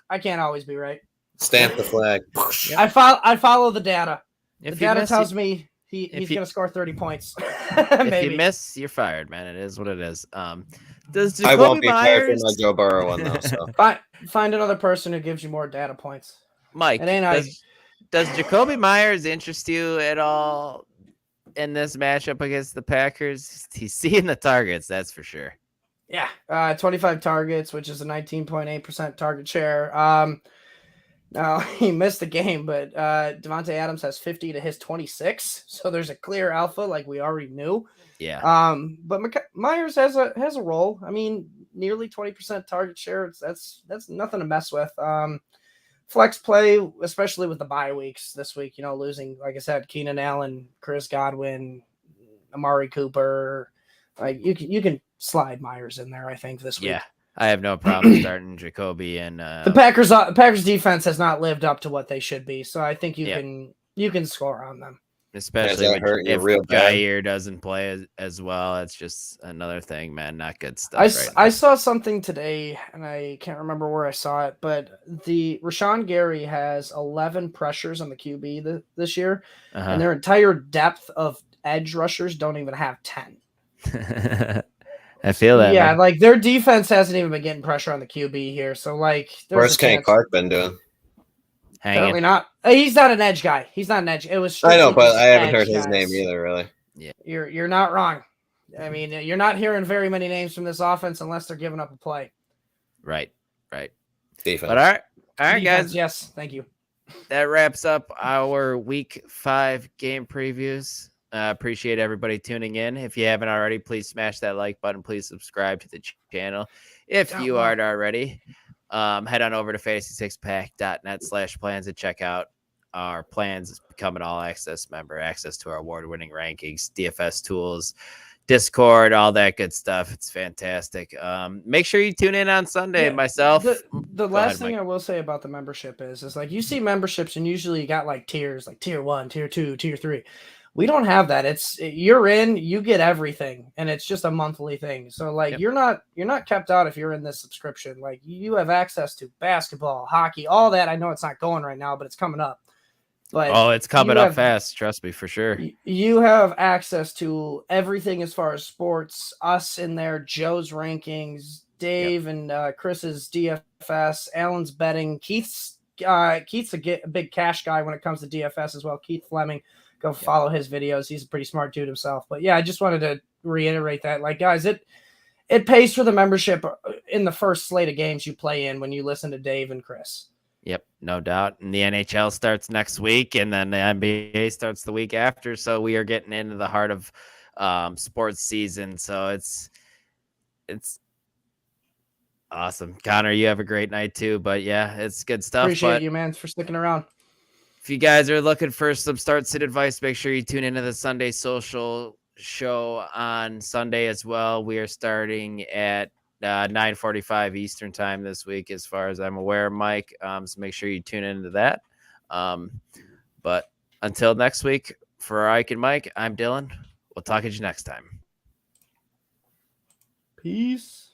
I can't always be right.
Stamp the flag.
Yep. I follow the data. The data tells me he's going to score 30 points.
If you miss, you're fired, man. It is what it is. Does Jacoby
I won't be
Myers...
fired for my Joe Burrow one, though. So.
Find another person who gives you more data points.
Mike, does Jacoby Myers interest you at all in this matchup against the Packers? He's seeing the targets, that's for sure.
Yeah, 25 targets, which is a 19.8% target share. Now, he missed the game, but Devontae Adams has 50 to his 26, so there's a clear alpha like we already knew.
Yeah.
But Myers has a role. I mean, nearly 20% target share. That's nothing to mess with. Flex play, especially with the bye weeks this week, losing, like I said, Keenan Allen, Chris Godwin, Amari Cooper. Like you can slide Myers in there, I think, this week.
Yeah, I have no problem starting Jacoby and
the Packers defense has not lived up to what they should be, so I think you can score on them.
Especially if Jair doesn't play as well. It's just another thing, man. Not good stuff.
I saw something today, and I can't remember where I saw it, but the Rashawn Gary has 11 pressures on the QB this year, and their entire depth of edge rushers don't even have 10.
I feel that.
Yeah,
man.
like their defense hasn't even been getting pressure on the QB here. So like,
where's Kenny Clark been doing?
Apparently not. He's not an edge guy. He's not an edge. It was.
I know, but I haven't heard his name either. Really.
Yeah.
You're not wrong. I mean, you're not hearing very many names from this offense unless they're giving up a play.
Right.
Defense.
But all right,
Defense,
guys.
Yes, thank you.
That wraps up our Week 5 game previews. Appreciate everybody tuning in. If you haven't already, please smash that like button. Please subscribe to the channel. If you aren't already, head on over to fantasy6pack.net/plans and check out our plans. Become an all-access member, access to our award-winning rankings, DFS tools, Discord, all that good stuff. It's fantastic. Make sure you tune in on Sunday.
Yeah,
Myself,
the
Go
last
ahead,
thing
Mike.
I will say about the membership is like you see memberships and usually you got like tiers, like tier 1, tier 2, tier 3. We don't have that. You're in, you get everything, and it's just a monthly thing. So like
Yep.
you're not kept out if you're in this subscription. Like you have access to basketball, hockey, all that. I know it's not going right now, but it's coming up. But
It's coming
you
up
have
fast. Trust me, for sure.
you have access to everything as far as sports, us in there, Joe's rankings, Dave and Chris's DFS, Alan's betting, Keith's a big cash guy when it comes to DFS as well. Keith Fleming, go follow his videos. He's a pretty smart dude himself. But yeah, I just wanted to reiterate that. Like, guys, it pays for the membership in the first slate of games you play in when you listen to Dave and Chris.
Yep, no doubt. And the NHL starts next week, and then the NBA starts the week after. So we are getting into the heart of sports season. So it's awesome. Connor, you have a great night too. But yeah, it's good stuff.
Appreciate you, man, for sticking around.
If you guys are looking for some start sit advice, make sure you tune into the Sunday Social show on Sunday as well. We are starting at 9:45 Eastern time this week, as far as I'm aware, Mike. So make sure you tune into that. But until next week, for Ike and Mike, I'm Dylan. We'll talk to you next time.
Peace.